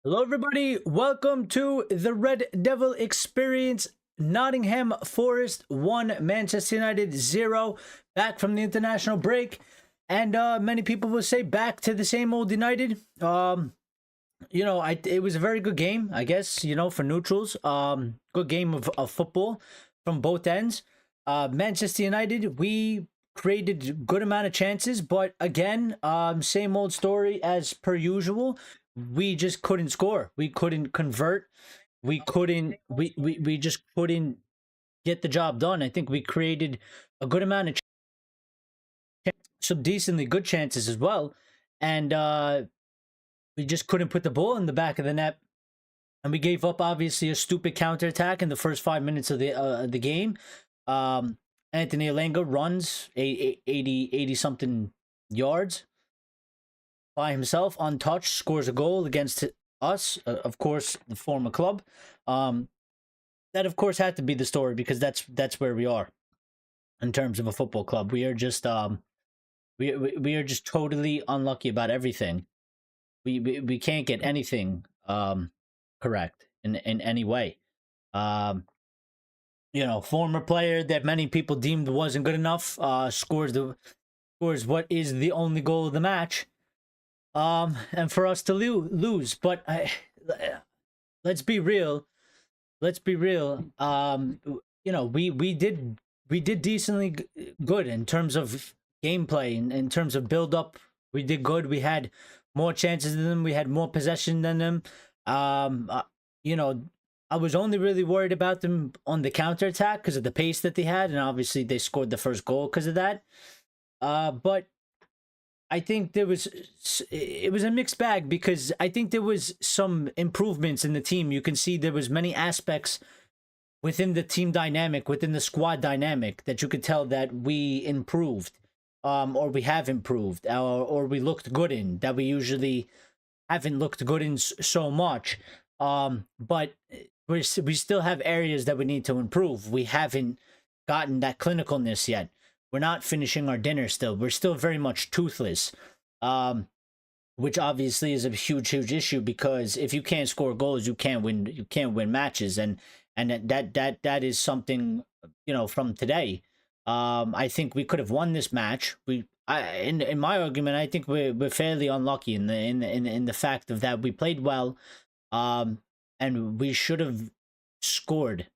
Hello, everybody. Welcome to the Red Devil Experience. Nottingham Forest 1, Manchester United 0. Back from the international break. And many people will say back to the same old United. It was a very good game, I guess, for neutrals. Good game of football from both ends. Manchester United, we created good amount of chances, but again, same old story as per usual. We just couldn't score. We couldn't convert. We just couldn't get the job done. I think we created a good amount of some decently good chances as well, and we just couldn't put the ball in the back of the net. And we gave up obviously a stupid counterattack in the first 5 minutes of the game. Anthony Elanga runs 80 something yards by himself, untouched, scores a goal against us, of course, the former club. That of course had to be the story because that's where we are in terms of a football club. We are just we are just totally unlucky about everything. We can't get anything correct in any way. Former player that many people deemed wasn't good enough scores what is the only goal of the match. And for us to lose, but let's be real. Let's be real. We did decently good in terms of gameplay, in terms of build up. We did good. We had more chances than them. We had more possession than them. I was only really worried about them on the counterattack because of the pace that they had, and obviously they scored the first goal because of that. But I think it was a mixed bag because I think there was some improvements in the team. You can see there was many aspects within the team dynamic, within the squad dynamic, that you could tell that we improved, or we have improved, or we looked good in, that we usually haven't looked good in so much. But we still have areas that we need to improve. We haven't gotten that clinicalness yet. We're not finishing our dinner still. We're still very much toothless, which obviously is a huge issue because if you can't score goals, you can't win. You can't win matches, and that is something from today. I think we could have won this match. In my argument, I think we're fairly unlucky in the fact of that we played well, and we should have scored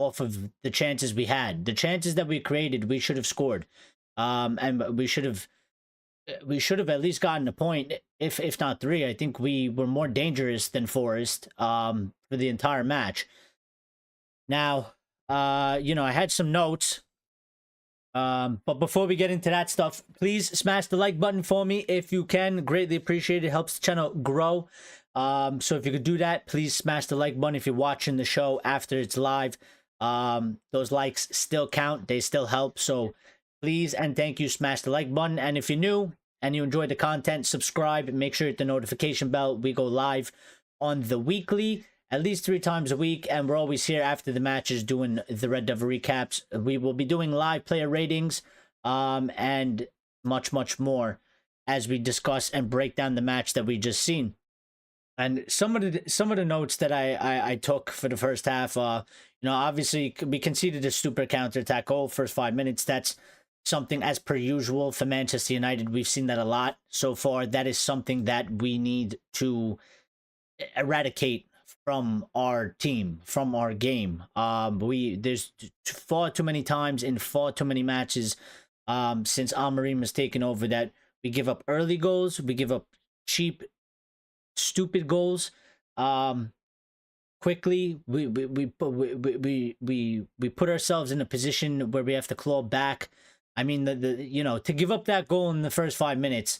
off of the chances we had. The chances that we created, we should have scored. And we should have at least gotten a point, if not three. I think we were more dangerous than Forest for the entire match. Now, I had some notes. But before we get into that stuff, please smash the like button for me if you can. Greatly appreciate it. Helps the channel grow. So if you could do that, please smash the like button if you're watching the show after it's live. Those likes still count, they still help, so please and thank you, smash the like button. And if you're new and you enjoy the content, subscribe and make sure you hit the notification bell. We go live on the weekly, at least 3 times a week, and we're always here after the matches doing the Red Devil recaps. We will be doing live player ratings and much more as we discuss and break down the match that we just seen. And some of the notes that I took for the first half, obviously we conceded a stupid counterattack goal first 5 minutes. That's something as per usual for Manchester United. We've seen that a lot so far. That is something that we need to eradicate from our team, from our game. There's far too many times in far too many matches since Amorim has taken over that we give up early goals, we give up cheap, stupid goals quickly. We put ourselves in a position where we have to claw back. I mean, to give up that goal in the first 5 minutes,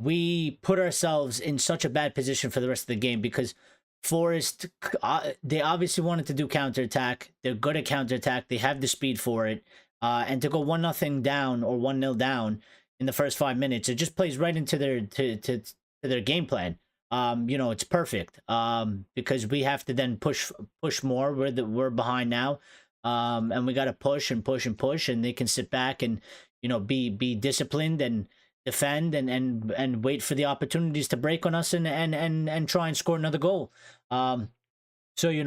we put ourselves in such a bad position for the rest of the game because Forest, they obviously wanted to do counterattack. They're good at counterattack. They have the speed for it. And to go 1-0 down or 1-0 down in the first 5 minutes, it just plays right into their to their game plan. It's perfect because we have to then push more. We're behind now, and we got to push, and they can sit back and be disciplined, and defend and wait for the opportunities to break on us and try and score another goal. So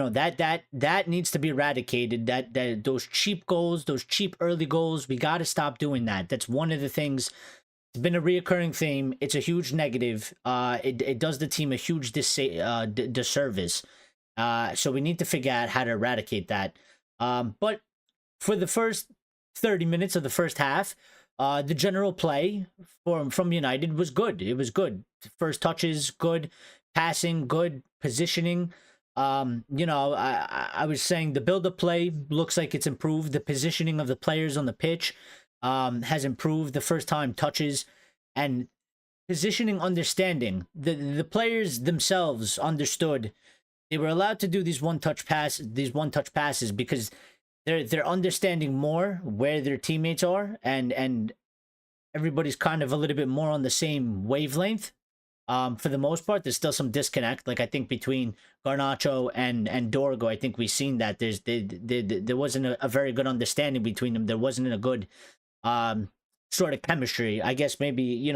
that needs to be eradicated. That those cheap goals, those cheap early goals, we got to stop doing that. That's one of the things. It's been a reoccurring theme. It's a huge negative. It does the team a huge disservice. So we need to figure out how to eradicate that. But for the first 30 minutes of the first half, the general play from United was good. It was good. First touches, good. Passing, good. Positioning. I was saying the build-up play looks like it's improved. The positioning of the players on the pitch has improved. The first time touches and positioning understanding. The players themselves understood they were allowed to do these one-touch passes because they're understanding more where their teammates are and everybody's kind of a little bit more on the same wavelength. For the most part, there's still some disconnect. Like I think between Garnacho and Dorgo, I think we've seen that there wasn't a very good understanding between them. There wasn't a good sort of chemistry. I guess maybe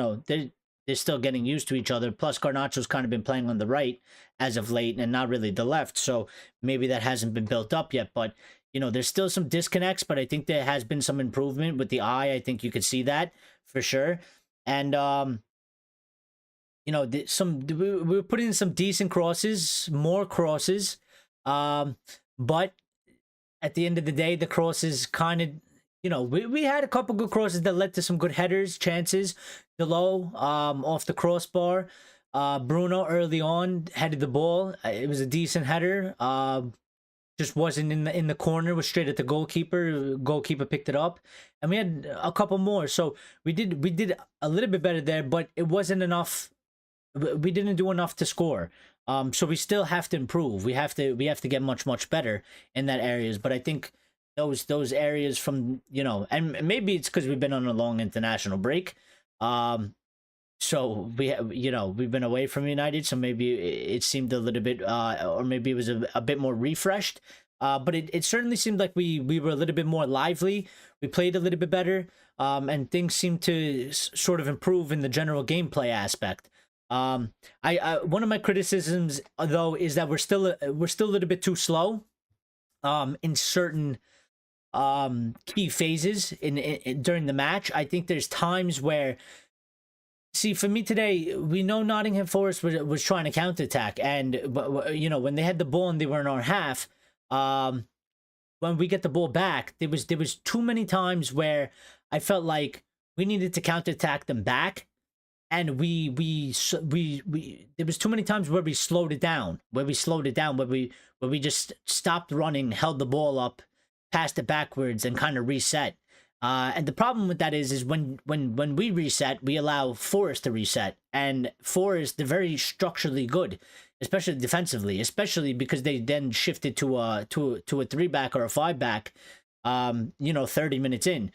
they're still getting used to each other. Plus, Garnacho's kind of been playing on the right as of late and not really the left, so maybe that hasn't been built up yet. But there's still some disconnects. But I think there has been some improvement with the eye. I think you could see that for sure. And we were putting in some decent crosses, more crosses, but at the end of the day, the crosses kind of, we had a couple good crosses that led to some good headers, chances. Delo, off the crossbar, Bruno early on headed the ball. It was a decent header. Just wasn't in the corner. Was straight at the goalkeeper. Goalkeeper picked it up, and we had a couple more. So we did a little bit better there, but it wasn't enough. We didn't do enough to score. So we still have to improve. We have to get much better in that areas. But I think those areas from and maybe it's because we've been on a long international break. So we've been away from United, so maybe it seemed a little bit or maybe it was a bit more refreshed. But it certainly seemed like we were a little bit more lively. We played a little bit better. And things seemed to sort of improve in the general gameplay aspect. One of my criticisms though is that we're still a little bit too slow in certain key phases in during the match. I think there's times where, see, for me today, we know Nottingham Forest was trying to counterattack, and when they had the ball and they were in our half, when we get the ball back, there was too many times where I felt like we needed to counterattack them back. And we there was too many times where we slowed it down, where we just stopped running, held the ball up, passed it backwards, and kind of reset. And the problem with that is when we reset, we allow Forest to reset, and Forest, they're very structurally good, especially defensively, especially because they then shifted to a 3-back or a 5-back, 30 minutes in,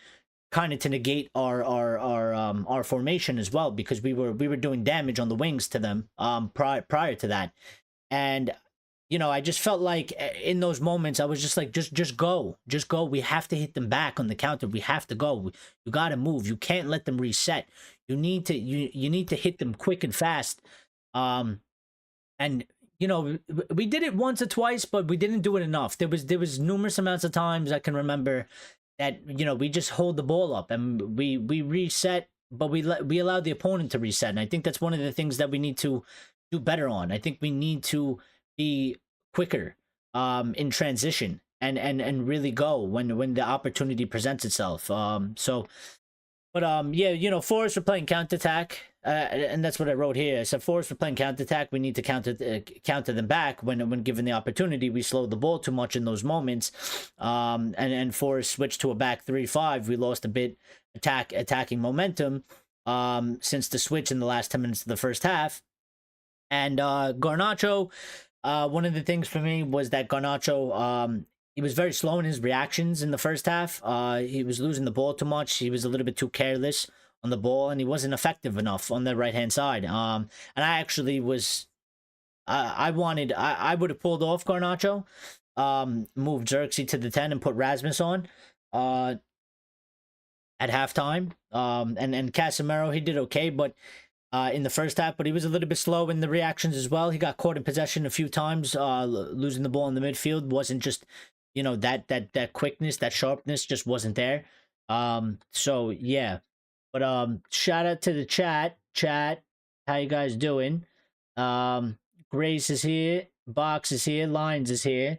kind of to negate our formation as well, because we were doing damage on the wings to them prior to that. And I just felt like in those moments I was just like, just go. We have to hit them back on the counter. We have to go. You got to move. You can't let them reset. You need to hit them quick and fast. And we did it once or twice, but we didn't do it enough. There was numerous amounts of times I can remember that we just hold the ball up and we reset, but we allow the opponent to reset. And I think that's one of the things that we need to do better on. I think we need to be quicker in transition and really go when the opportunity presents itself. Forest were playing counterattack, and that's what I wrote here. So Forest were playing counterattack. We need to counter them back when given the opportunity. We slowed the ball too much in those moments, and Forest switched to a back 3-5. We lost a bit attacking momentum since the switch in the last 10 minutes of the first half. And Garnacho, one of the things for me was that Garnacho, he was very slow in his reactions in the first half. He was losing the ball too much. He was a little bit too careless on the ball, and he wasn't effective enough on the right-hand side. And I actually was, I would have pulled off Garnacho, moved Xerxes to the 10 and put Rasmus on. at halftime. And Casemiro, he did okay, but in the first half, but he was a little bit slow in the reactions as well. He got caught in possession a few times, losing the ball in the midfield. Wasn't just, that quickness, that sharpness just wasn't there. So yeah, but shout out to the chat. How you guys doing? Grace is here. Box is here. Lines is here.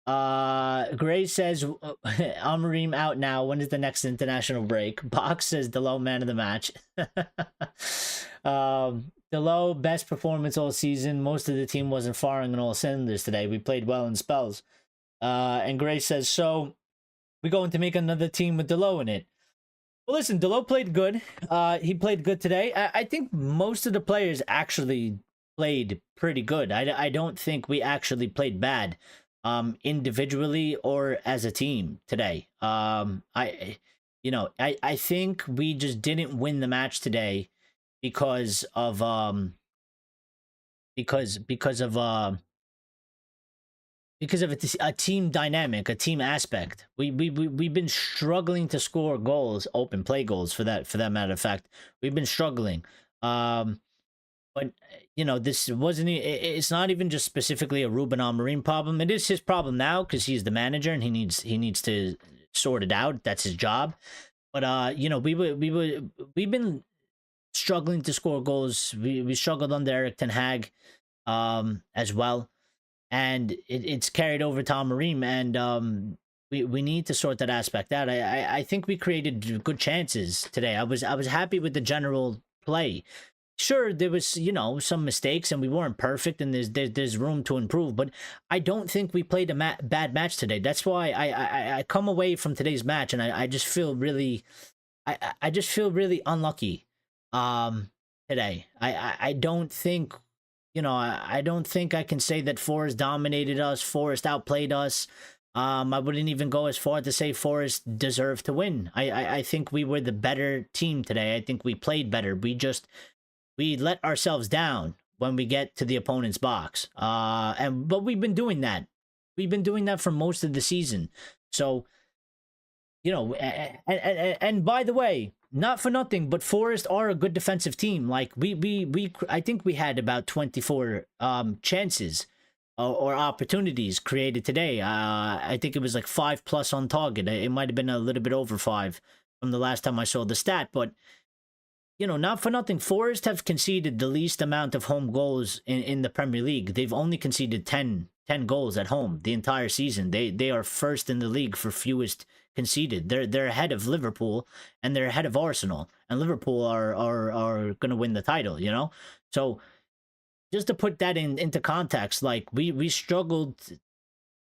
Grace says Amorim out now. When is the next international break? Box says the low man of the match. The low best performance all season. Most of the team wasn't firing on all cylinders today. We played well in spells. And Grace says, so we're going to make another team with Delo in it. Well, listen, Delo played good. He played good today. I think most of the players actually played pretty good. I don't think we actually played bad, individually or as a team today. I think we just didn't win the match today because of a team dynamic, a team aspect. We've been struggling to score goals, open play goals for that matter of fact. We've been struggling. But this wasn't. It's not even just specifically a Ruben Amorim problem. It is his problem now because he's the manager and he needs to sort it out. That's his job. But we've been struggling to score goals. We struggled under Eric Ten Hag, as well. And it's carried over to Amorim, and we need to sort that aspect out. I think we created good chances today. I was happy with the general play. Sure, there was some mistakes, and we weren't perfect, and there's room to improve. But I don't think we played a bad match today. That's why I come away from today's match, and I just feel really, I just feel really unlucky. Today, I don't think. I don't think I can say that Forest dominated us. Forest outplayed us. I wouldn't even go as far to say Forest deserved to win. I think we were the better team today. I think we played better. We let ourselves down when we get to the opponent's box. But we've been doing that. We've been doing that for most of the season. So, and by the way, not for nothing, but Forest are a good defensive team. Like I think we had about 24 chances or opportunities created today. I think it was like 5+ on target. It might have been a little bit over 5 from the last time I saw the stat, but not for nothing, Forest have conceded the least amount of home goals in the Premier League. They've only conceded 10 goals at home the entire season. They are first in the league for fewest conceded. They're ahead of Liverpool and they're ahead of Arsenal. And Liverpool are going to win the title, So just to put that into context, like we struggled.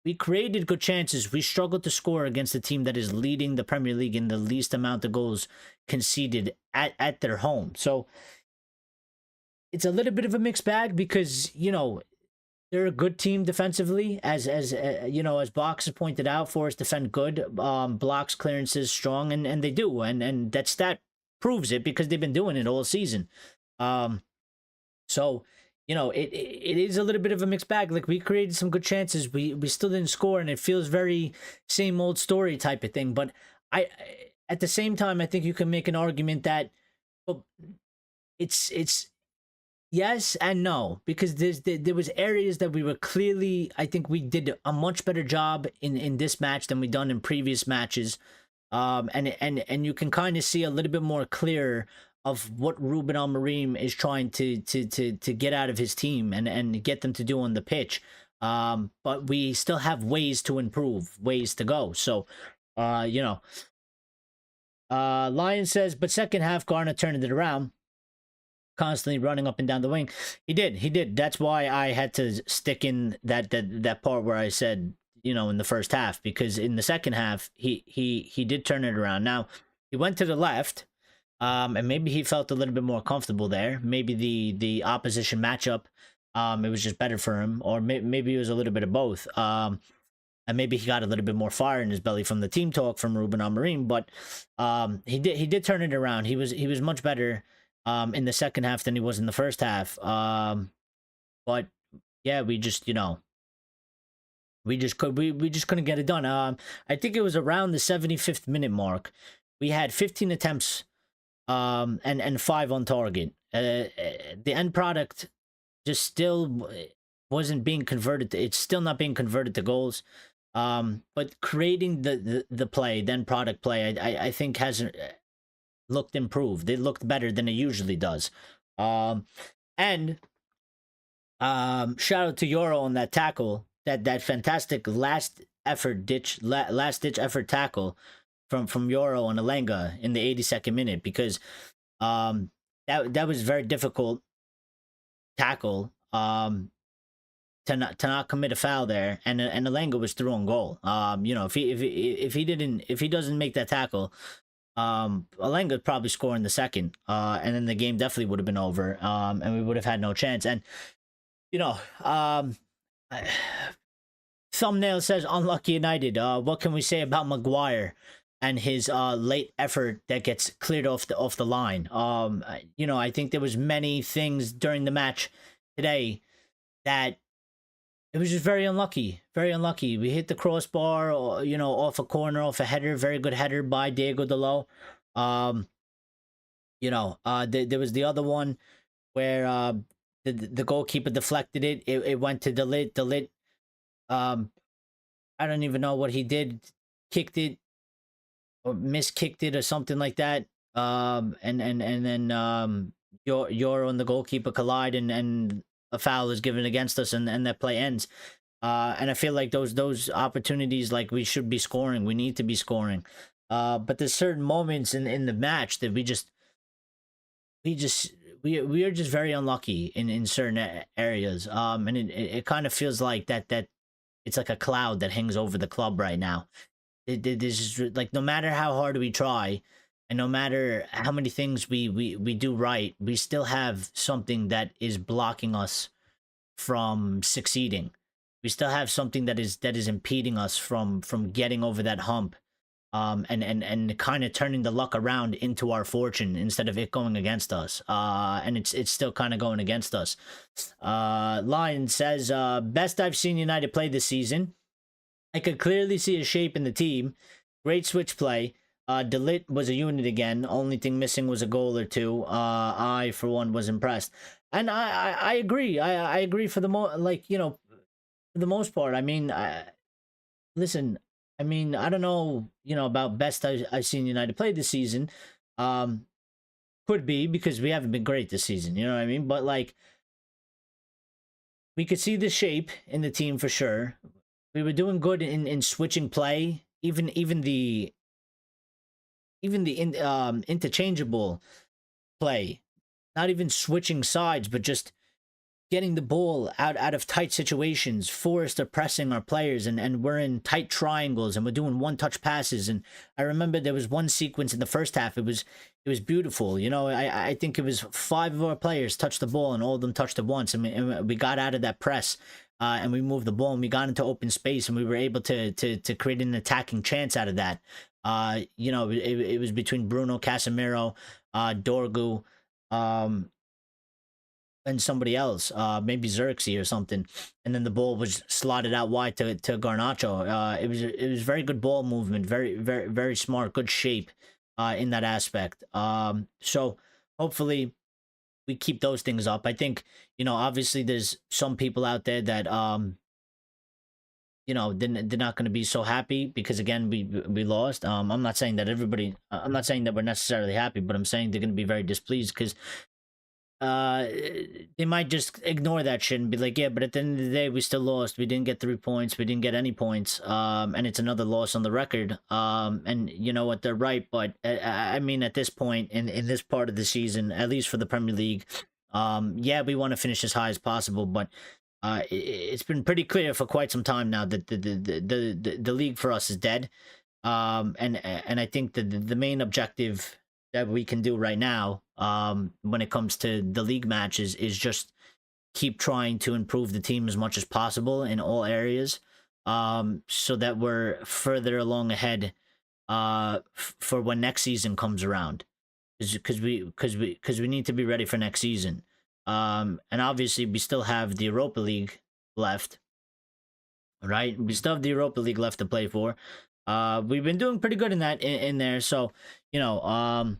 We created good chances. We struggled to score against a team that is leading the Premier League in the least amount of goals conceded at their home. So it's a little bit of a mixed bag because, they're a good team defensively. As Box has pointed out, Forest defend good. Blocks, clearances, strong, and they do. And that stat proves it because they've been doing it all season. So it is a little bit of a mixed bag. Like we created some good chances, we still didn't score, and it feels very same old story type of thing. But at the same time, I think you can make an argument that it's yes and no, because there was areas that we were clearly. I think we did a much better job in this match than we done in previous matches, and you can kind of see a little bit more clear of what Ruben Amorim is trying to get out of his team and get them to do on the pitch. But we still have ways to improve, ways to go. So, Lion says, but second half, Garner turned it around, constantly running up and down the wing. He did. That's why I had to stick in that part where I said, in the first half, because in the second half, he did turn it around. Now, he went to the left. And maybe he felt a little bit more comfortable there. Maybe the opposition matchup, it was just better for him, or maybe it was a little bit of both. And maybe he got a little bit more fire in his belly from the team talk from Ruben Amorim. But he did turn it around. He was much better in the second half than he was in the first half. But yeah, we just couldn't get it done. I think it was around the 75th minute mark we had 15 attempts and 5 on target. The end product just still wasn't being converted it's still not being converted to goals. But creating the play, then product play, I think hasn't looked improved. It looked better than it usually does. And shout out to Euro on that tackle, that fantastic last ditch effort tackle from Euro on Elanga in the 82nd minute, because that was very difficult tackle to not commit a foul there, and Elanga was through on goal. If he doesn't make that tackle, Elanga would probably score in the second, and then the game definitely would have been over, and we would have had no chance. And thumbnail says unlucky United. What can we say about Maguire and his late effort that gets cleared off the line? I think there was many things during the match today that it was just very unlucky. Very unlucky. We hit the crossbar, off a corner, off a header. Very good header by Diego Dalot. There was the other one where the goalkeeper deflected it. It went to Dalit. Dalit, I don't even know what he did. Kicked it or miskicked it or something like that. And then you're on the goalkeeper collide, and a foul is given against us, and that play ends. And I feel like those opportunities, like, we should be scoring. We need to be scoring. But there's certain moments in the match that we are just very unlucky in certain areas. And it kind of feels like that it's like a cloud that hangs over the club right now. There's just, like, no matter how hard we try, and no matter how many things we do right, we still have something that is blocking us from succeeding. We still have something that is impeding us from getting over that hump, and kind of turning the luck around into our fortune instead of it going against us. And it's still kind of going against us. Lion says, best I've seen United play this season. I could clearly see a shape in the team. Great switch play. Dalit was a unit again. Only thing missing was a goal or two. I, for one, was impressed, and I agree. I agree for the for the most part. I mean, listen. I mean, I don't know, about best I've seen United play this season. Could be because we haven't been great this season. You know what I mean? But, like, we could see the shape in the team for sure. We were doing good in switching play. Even the interchangeable play, not even switching sides, but just getting the ball out of tight situations. Forrest are pressing our players, and we're in tight triangles, and we're doing one-touch passes. And I remember there was one sequence in the first half. It was beautiful. I think it was 5 of our players touched the ball, and all of them touched it once. And we got out of that press, and we moved the ball, and we got into open space, and we were able to create an attacking chance out of that. It was between Bruno, Casemiro, Dorgu, and somebody else, maybe Xerxes or something, and then the ball was slotted out wide to Garnacho. It was very good ball movement, very very very smart, good shape in that aspect. So hopefully we keep those things up. I think, obviously there's some people out there that they're not going to be so happy because, again, we lost. I'm not saying that I'm not saying that we're necessarily happy, but I'm saying they're going to be very displeased because they might just ignore that shit and be like, yeah, but at the end of the day, we still lost. We didn't get 3 points. We didn't get any points. And it's another loss on the record. And you know what? They're right. But I mean, at this point in this part of the season, at least for the Premier League, yeah, we want to finish as high as possible, but it's been pretty clear for quite some time now that the league for us is dead. And I think that the main objective that we can do right now, when it comes to the league matches, is just keep trying to improve the team as much as possible in all areas, so that we're further along ahead for when next season comes around, because we need to be ready for next season. And obviously we still have the Europa League left, right? We still have the Europa League left to play for. We've been doing pretty good in that in there, so you know,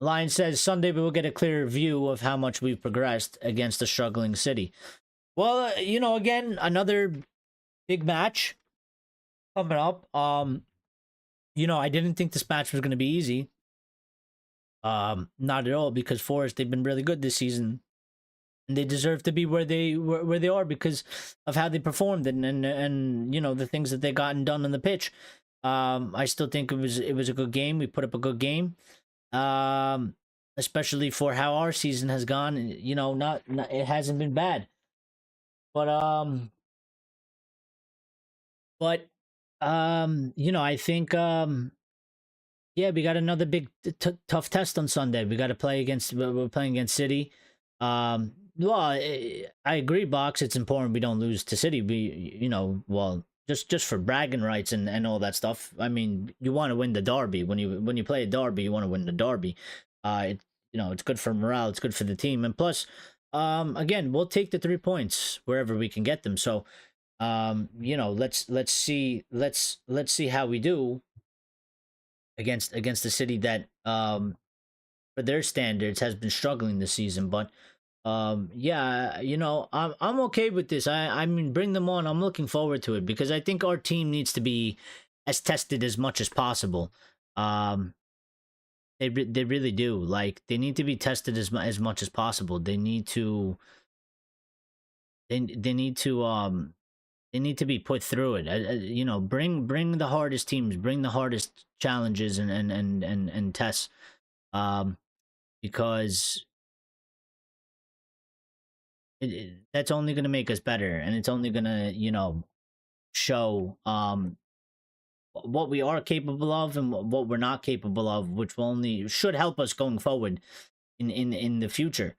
Lion says Sunday we will get a clearer view of how much we've progressed against a struggling City. Well, again, another big match coming up. I didn't think this match was going to be easy. Not at all, because Forest, they've been really good this season, and they deserve to be where they are because of how they performed and the things that they gotten done on the pitch. I still think it was a good game. We put up a good game. Especially for how our season has gone. Not it hasn't been bad. But I think yeah, we got another big tough test on Sunday. We got to play against we're playing against City. Well, I agree, Box. It's important we don't lose to City. Well, just for bragging rights and all that stuff. I mean, you want to win the derby when you play a derby. You want to win the derby. It's good for morale. It's good for the team, and plus, again, we'll take the 3 points wherever we can get them. So, let's see how we do against the City that for their standards has been struggling this season. But yeah, I'm okay with this. I mean, bring them on. I'm looking forward to it because I think our team needs to be as tested as much as possible. They really do. Like, they need to be tested as much as possible. They need to they need to be put through it. Bring the hardest teams, bring the hardest challenges and tests, because that's only going to make us better, and it's only going to show what we are capable of and what we're not capable of, which should help us going forward in the future.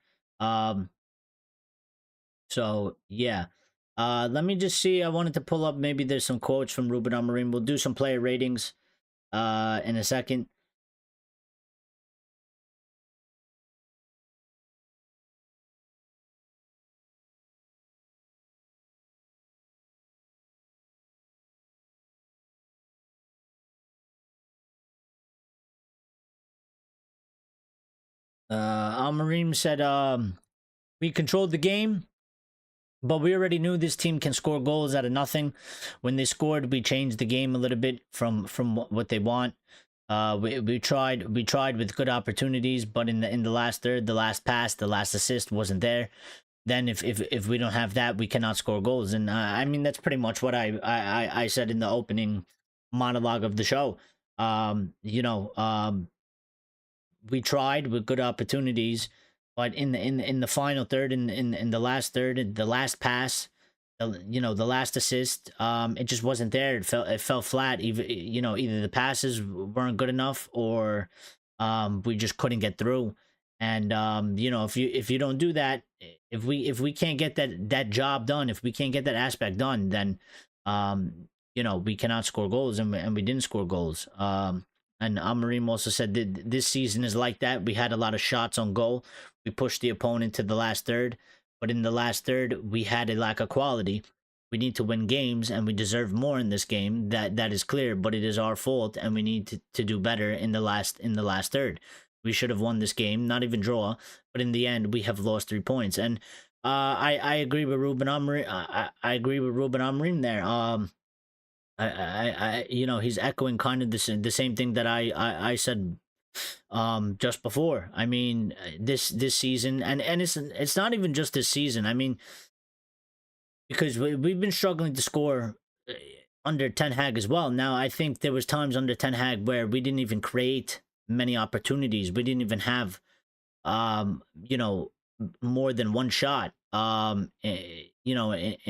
So yeah. Let me just see. I wanted to pull up, maybe there's some quotes from Ruben Amorim. We'll do some player ratings in a second. Amorim said, we controlled the game, but we already knew this team can score goals out of nothing. When they scored, we changed the game a little bit from what they want. We tried with good opportunities, but in the last third, the last pass, the last assist wasn't there. Then if we don't have that, we cannot score goals. And I mean, that's pretty much what I said in the opening monologue of the show. We tried with good opportunities, but in the final third, in the last third, the last pass, the last assist, it just wasn't there. It fell flat. Either the passes weren't good enough, or we just couldn't get through. And if you don't do that, if we can't get that job done, if we can't get that aspect done, then we cannot score goals, and we didn't score goals. And Amorim also said that this season is like that. We had a lot of shots on goal. We pushed the opponent to the last third, but in the last third, we had a lack of quality. We need to win games, and we deserve more in this game. That is clear, but it is our fault, and we need to do better in the last third. We should have won this game, not even draw, but in the end, we have lost 3 points. And I agree with Ruben Amorim. I agree with Ruben Amorim there. He's echoing kind of the same thing that I said just before. I mean, this season, and it's not even just this season. I mean, because we've been struggling to score under Ten Hag as well. Now, I think there was times under Ten Hag where we didn't even create many opportunities. We didn't even have more than one shot in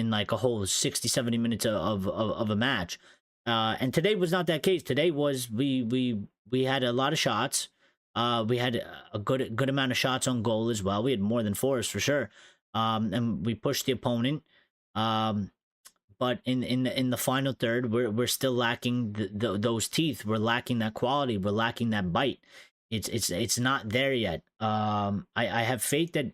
like a whole 60-70 minutes of a match. And today was not that case. Today was we had a lot of shots. We had a good amount of shots on goal as well. We had more than Forest for sure. And we pushed the opponent. But in the final third, we're still lacking those teeth. We're lacking that quality. We're lacking that bite. It's not there yet. I have faith that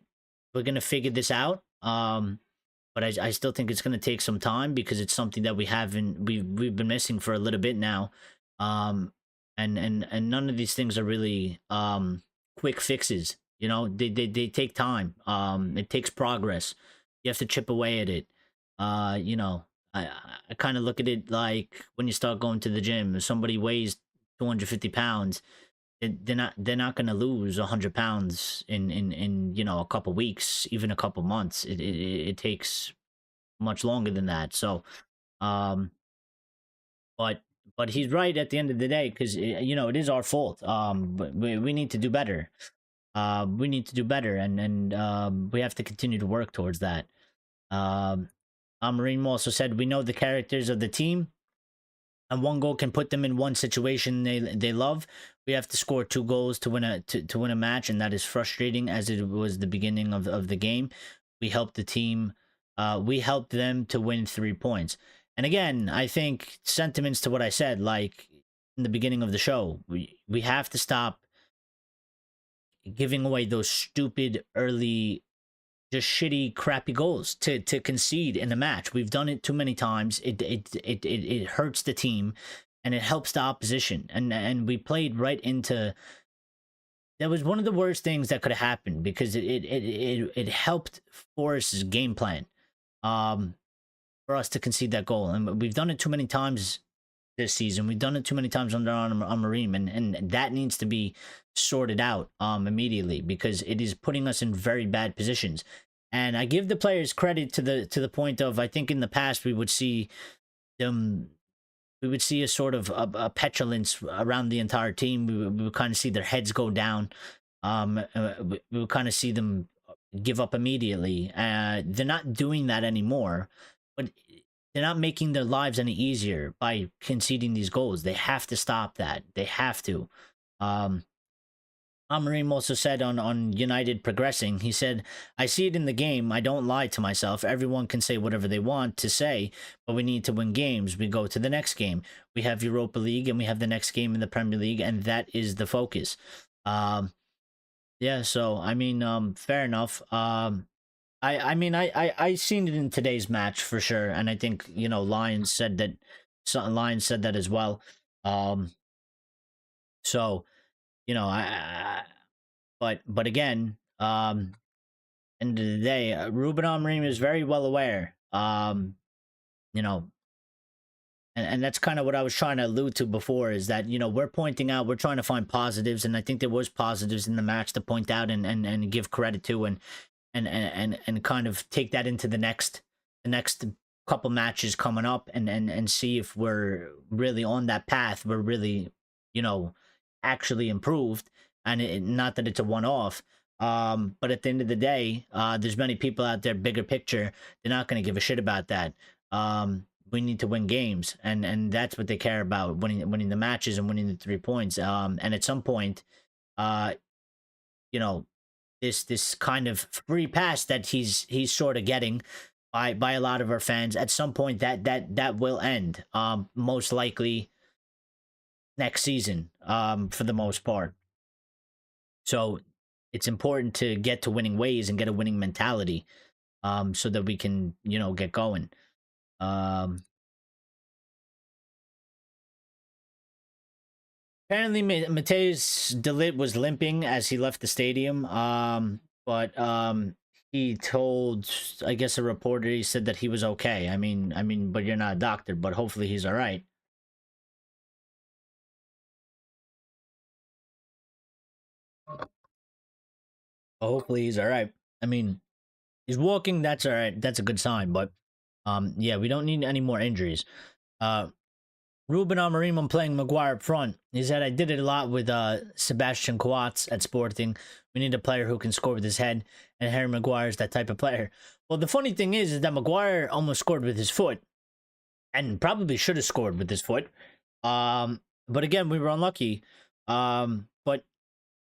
we're gonna figure this out. But I still think it's gonna take some time because it's something that we've been missing for a little bit now. and none of these things are really quick fixes. You know, they take time. It takes progress. You have to chip away at it. You know, I kind of look at it like when you start going to the gym. If somebody weighs 250 pounds, they're not going to lose 100 pounds in you know, a couple weeks, even a couple months. It takes much longer than that. So um but he's right at the end of the day, because you know, it is our fault. But we need to do better. We need to do better, and we have to continue to work towards that. um Amorim also said, we know the characters of the team, and one goal can put them in one situation they love. We have to score two goals to win to win a match, and that is frustrating as it was the beginning of the game. We helped the team. We helped them to win 3 points. And again, I think sentiments to what I said, like in the beginning of the show, we have to stop giving away those stupid early, just shitty, crappy goals to concede in a match. We've done it too many times. It hurts the team, and it helps the opposition. And we played right into, that was one of the worst things that could have happened, because it helped Forrest's game plan, for us to concede that goal. And we've done it too many times this season. We've done it too many times under Amorim, and that needs to be sorted out immediately, because it is putting us in very bad positions. And I give the players credit to the point of, I think in the past we would see them, we would see a sort of a petulance around the entire team. We would kind of see their heads go down. We would kind of see them give up immediately. They're not doing that anymore, but they're not making their lives any easier by conceding these goals. They have to stop that. They have to. Amorim also said on United progressing, he said, I see it in the game. I don't lie to myself. Everyone can say whatever they want to say, but we need to win games. We go to the next game. We have Europa League, and we have the next game in the Premier League, and that is the focus. Yeah, so I mean, fair enough. I mean, I seen it in today's match for sure, and I think, you know, Lions said that. Lions said that as well. Um, so you know, but again, end of the day, Ruben Amorim is very well aware. You know, and that's kind of what I was trying to allude to before, is that, you know, we're pointing out, we're trying to find positives, and I think there was positives in the match to point out and give credit to, and kind of take that into the next couple matches coming up, and see if we're really on that path. We're really, you know, actually improved, and not that it's a one-off. But at the end of the day, there's many people out there, bigger picture, they're not going to give a shit about that. We need to win games, and that's what they care about, winning the matches and winning the 3 points. And at some point, uh you know, this kind of free pass that he's sort of getting by a lot of our fans, at some point that will end, most likely next season, for the most part. So it's important to get to winning ways and get a winning mentality, so that we can, you know, get going. um Apparently, Mateus Delit was limping as he left the stadium. But he told, I guess, a reporter, he said that he was okay. I mean, but you're not a doctor, but hopefully he's all right. Hopefully he's all right. I mean, he's walking. That's all right. That's a good sign. But yeah, we don't need any more injuries. Uh, Ruben Amorim on playing Maguire up front. He said, I did it a lot with Sebastian Coates at Sporting. We need a player who can score with his head, and Harry Maguire is that type of player. Well, the funny thing is that Maguire almost scored with his foot, and probably should have scored with his foot. But again, we were unlucky. But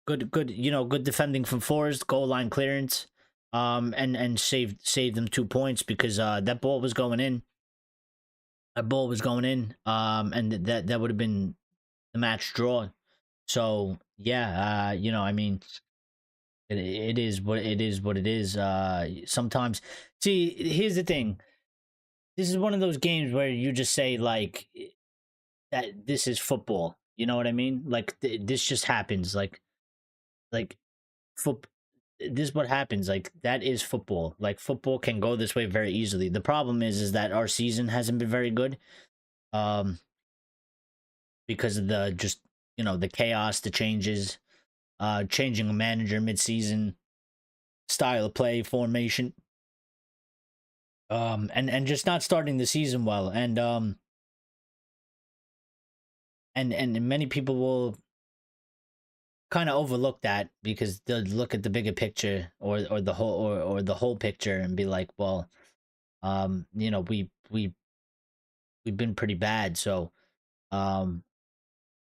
good, you know, good defending from Forrest, goal line clearance, and saved them 2 points, because that ball was going in. That ball was going in, and that would have been the match draw. So yeah, you know, I mean, it is what it is. What it is. Sometimes, see, here's the thing. This is one of those games where you just say, like, that this is football. You know what I mean? Like this just happens. Like foot. This is what happens. Like that is football. Like football can go this way very easily. The problem is that our season hasn't been very good. Um, because of the just the chaos, the changes, changing a manager mid-season, style of play, formation, and just not starting the season well, and many people will kind of overlook that because they'll look at the bigger picture or the whole or the whole picture and be like, well, we've been pretty bad, so um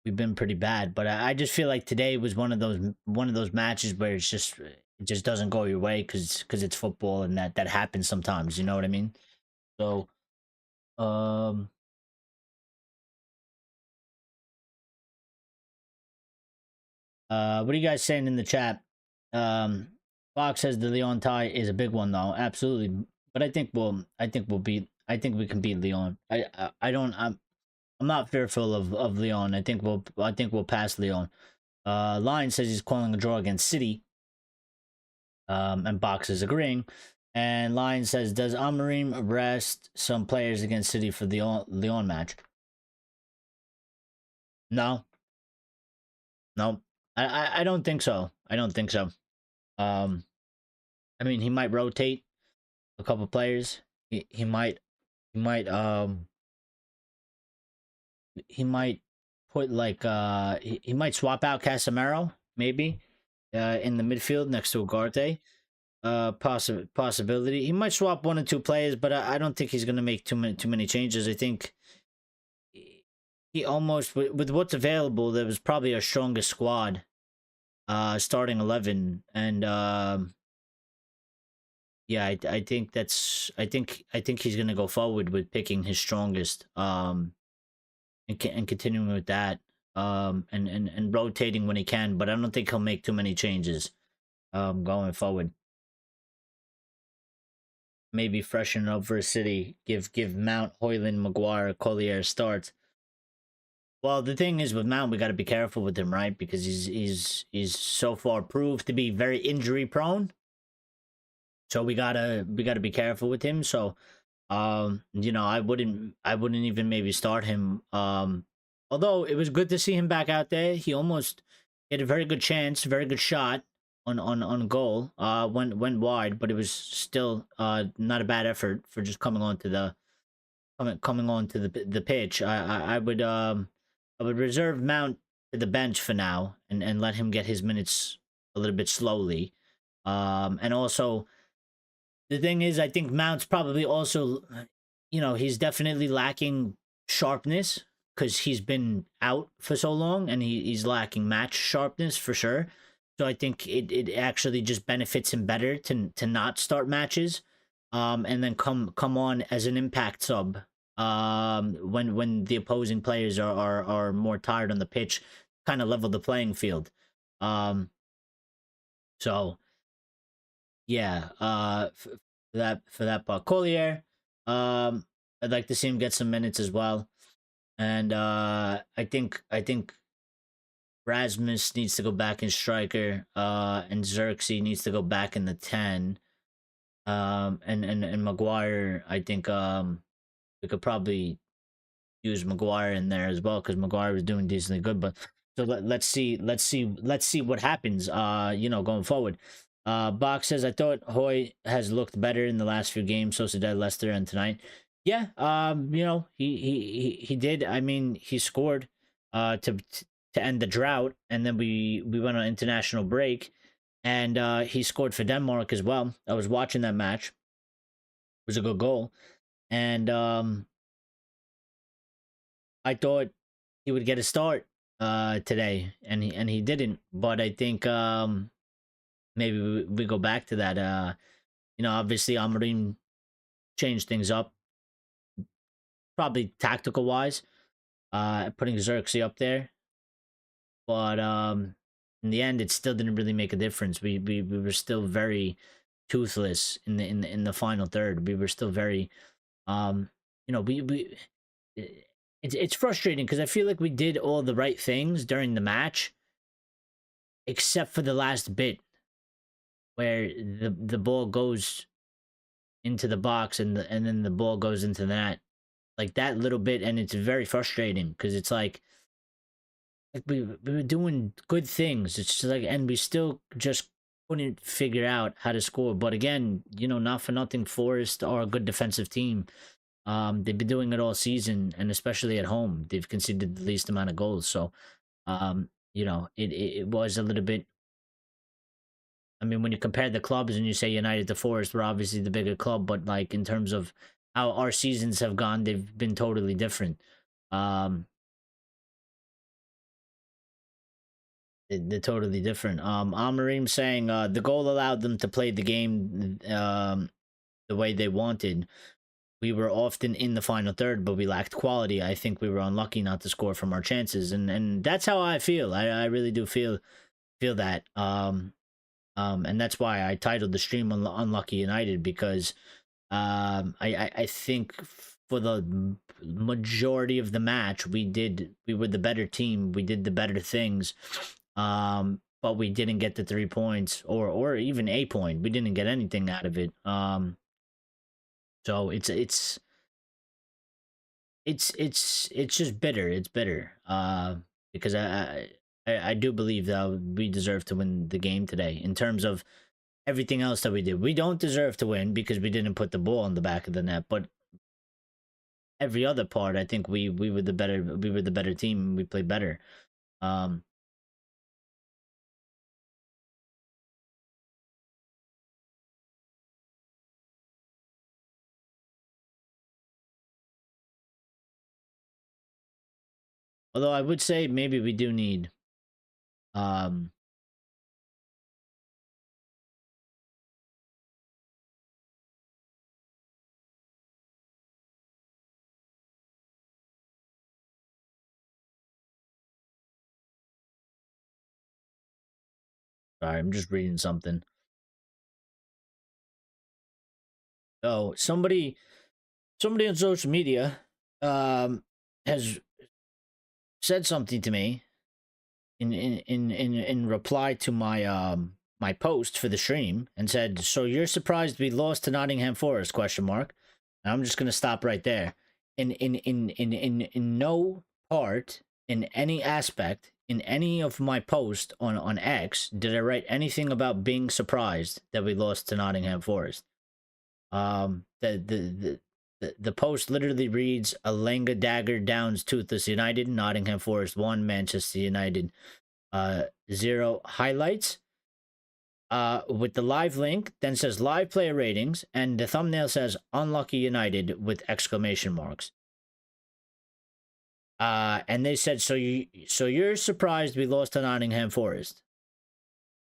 we've been pretty bad. But I just feel like today was one of those matches where it just doesn't go your way because it's football and that happens sometimes. You know what I mean? So um what are you guys saying in the chat? Um, Fox says the Leon tie is a big one though. Absolutely, but I think we'll beat. I think we can beat Leon. I don't. I'm not fearful of Leon. I think we'll pass Leon. Lion says he's calling a draw against City. And Box is agreeing. And Lion says, does Amorim rest some players against City for the Leon match? No, no, I don't think so. I don't think so. Um, I mean, he might rotate a couple players. He might he might he might put like he might swap out Casemiro maybe in the midfield next to Ugarte. Possibility. He might swap one or two players, but I don't think he's gonna make too many changes. I think he almost with what's available, there was probably our strongest squad, starting 11, and yeah, I think he's gonna go forward with picking his strongest, and continuing with that, and rotating when he can, but I don't think he'll make too many changes, going forward. Maybe freshen up for City. Give Mount, Hoyland, Maguire, Collier starts. Well, the thing is with Mount, we got to be careful with him, right? Because he's so far proved to be very injury prone. So we gotta be careful with him. So I wouldn't even maybe start him. Although it was good to see him back out there. He almost had a very good chance, very good shot on goal. Went wide, but it was still not a bad effort for just coming on to the pitch. I would reserve Mount to the bench for now and let him get his minutes a little bit slowly. And also the thing is, I think Mount's probably also, he's definitely lacking sharpness because he's been out for so long and he's lacking match sharpness for sure. So I think it actually just benefits him better to not start matches, and then come on as an impact sub, when the opposing players are more tired on the pitch, kind of level the playing field. Um, so yeah, for that part. Collier, I'd like to see him get some minutes as well. And I think Rasmus needs to go back in striker, and Xerxes needs to go back in the 10. And Maguire, I think we could probably use Maguire in there as well because Maguire was doing decently good. But so let's see what happens. Going forward. Box says I thought Hoy has looked better in the last few games. Sociedad, Leicester, and tonight. Yeah. He did. I mean, he scored, to end the drought, and then we went on international break, and he scored for Denmark as well. I was watching that match. It was a good goal, and I thought he would get a start today, and he didn't. But I think maybe we go back to that. Obviously Amorim changed things up, probably tactical wise, putting Xerxes up there. But in the end, it still didn't really make a difference. We were still very toothless in the final third. We were still very we it's frustrating because I feel like we did all the right things during the match, except for the last bit where the ball goes into the box and then the ball goes into the net. Like that little bit, and it's very frustrating because it's like we were doing good things. It's just like, and we still just couldn't figure out how to score. But again, not for nothing, Forest are a good defensive team. They've been doing it all season, and especially at home, they've conceded the least amount of goals. So, it was a little bit. I mean, when you compare the clubs and you say United to Forest, we're obviously the bigger club, but like in terms of how our seasons have gone, they've been totally different. Um, they're totally different. Amorim saying the goal allowed them to play the game the way they wanted. We were often in the final third, but we lacked quality. I think we were unlucky not to score from our chances, and that's how I feel. I really do feel that. And that's why I titled the stream "Unlucky United" because I think for the majority of the match we were the better team. We did the better things. But we didn't get the 3 points or even a point. We didn't get anything out of it. So it's just bitter. It's bitter. Because I do believe that we deserve to win the game today in terms of everything else that we did. We don't deserve to win because we didn't put the ball in the back of the net, but every other part, I think we were the better team and we played better. Um Although I would say maybe we do need um sorry, I'm just reading something. So somebody on social media has said something to me in reply to my post for the stream and said, "So you're surprised we lost to Nottingham Forest?" Question mark. And I'm just gonna stop right there. In no part, in any aspect, in any of my posts on X, did I write anything about being surprised that we lost to Nottingham Forest. The post literally reads: Elanga dagger downs Toothless United, Nottingham Forest 1, Manchester United 0 highlights. With the live link, then says live player ratings, and the thumbnail says unlucky United with exclamation marks. And they said, so you're surprised we lost to Nottingham Forest?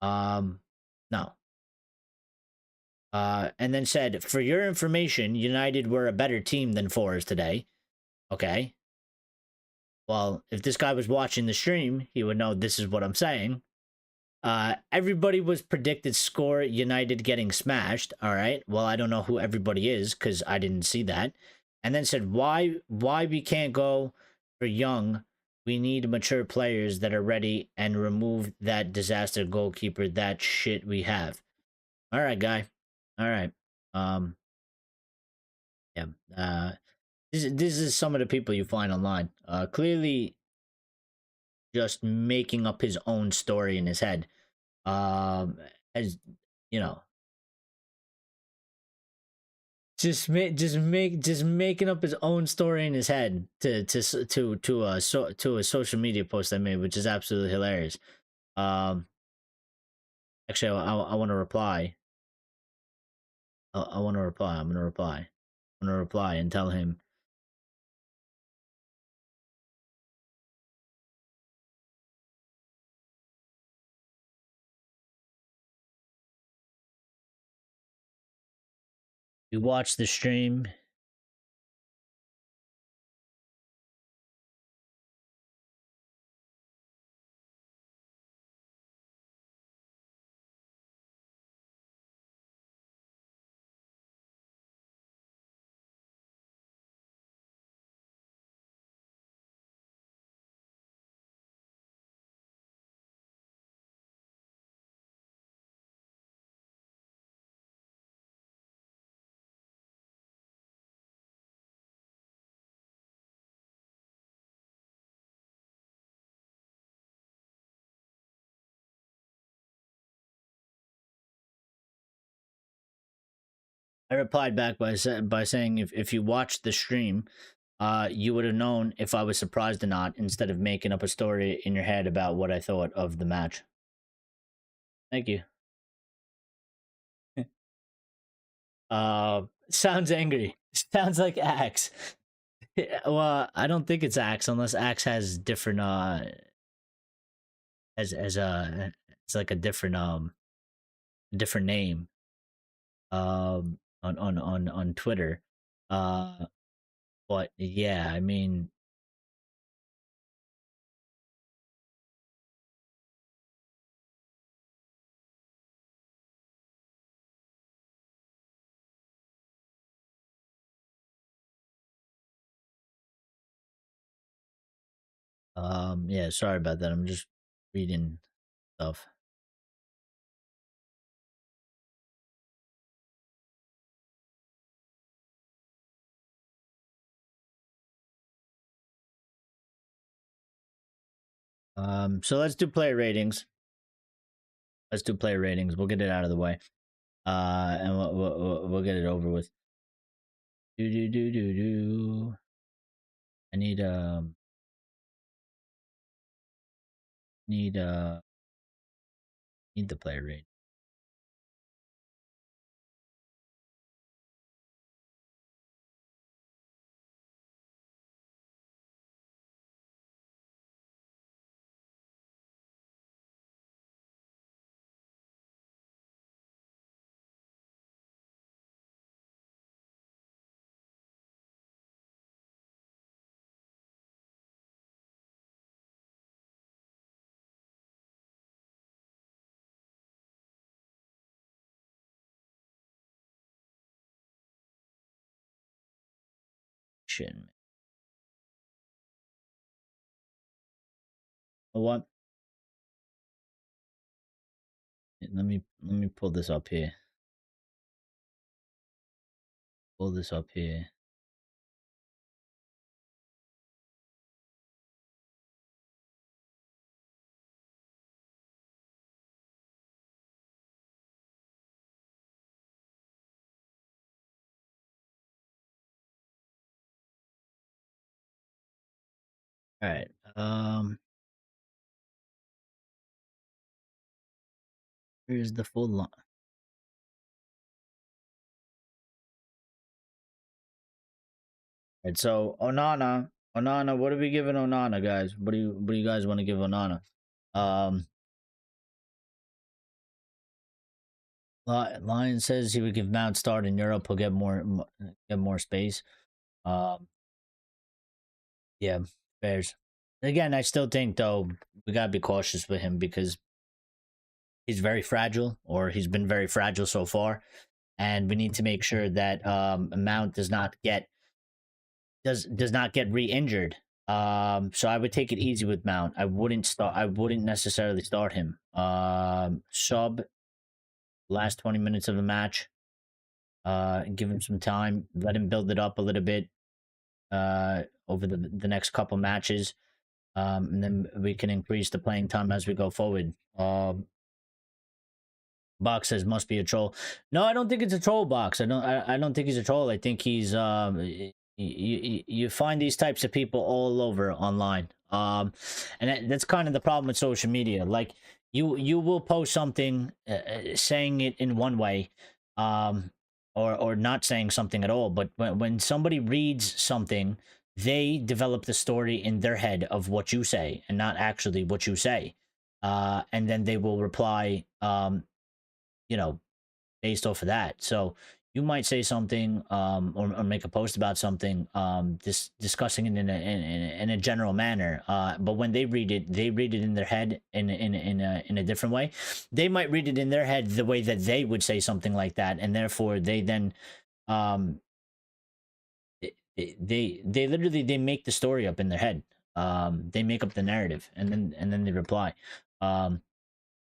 No. And then said, for your information, United were a better team than Forest today. Okay. Well, if this guy was watching the stream, he would know this is what I'm saying. Everybody was predicted score United getting smashed. All right. Well, I don't know who everybody is because I didn't see that. And then said, why we can't go for young? We need mature players that are ready and remove that disaster goalkeeper. That shit we have. All right, guy. All right. Um. Yeah. This is some of the people you find online. Clearly, just making up his own story in his head. As you know, just making up his own story in his head to a social media post I made, which is absolutely hilarious. Um, Actually, I want to reply. I want to reply. I'm gonna reply. I'm gonna reply and tell him you watch the stream. I replied back by saying if you watched the stream, you would have known if I was surprised or not, instead of making up a story in your head about what I thought of the match. Thank you. Sounds angry. Sounds like Axe. Well, I don't think it's Axe unless Axe has different as it's like a different name on Twitter. But yeah, I mean, yeah, sorry about that. I'm just reading stuff. So let's do player ratings. Let's do player ratings. We'll get it out of the way. And we'll get it over with. Do. I need need the player rating. Shit. Man. You know what? Let me pull this up here. Pull this up here. All right. Here's the full line. All right. So Onana, what are we giving Onana, guys? What do you guys want to give Onana? Lion says he would give Mount start in Europe. He'll get more space. Yeah, Bears. Again, I still think though we gotta be cautious with him because he's very fragile, or he's been very fragile so far, and we need to make sure that Mount does not get re-injured. So I would take it easy with Mount. I wouldn't necessarily start him. Sub last 20 minutes of the match. Give him some time. Let him build it up a little bit over the next couple matches. And then we can increase the playing time as we go forward. Box says must be a troll. No, I don't think it's a troll. Box. I don't think he's a troll. I think he's you find these types of people all over online. And that's kind of the problem with social media. Like you will post something saying it in one way, or not saying something at all. But when somebody reads something, they develop the story in their head of what you say and not actually what you say. And then they will reply, based off of that. So you might say something, or make a post about something, discussing it in a general manner. But when they read it in their head in a different way. They might read it in their head the way that they would say something like that, and therefore they then they literally they make the story up in their head. They make up the narrative, and then they reply.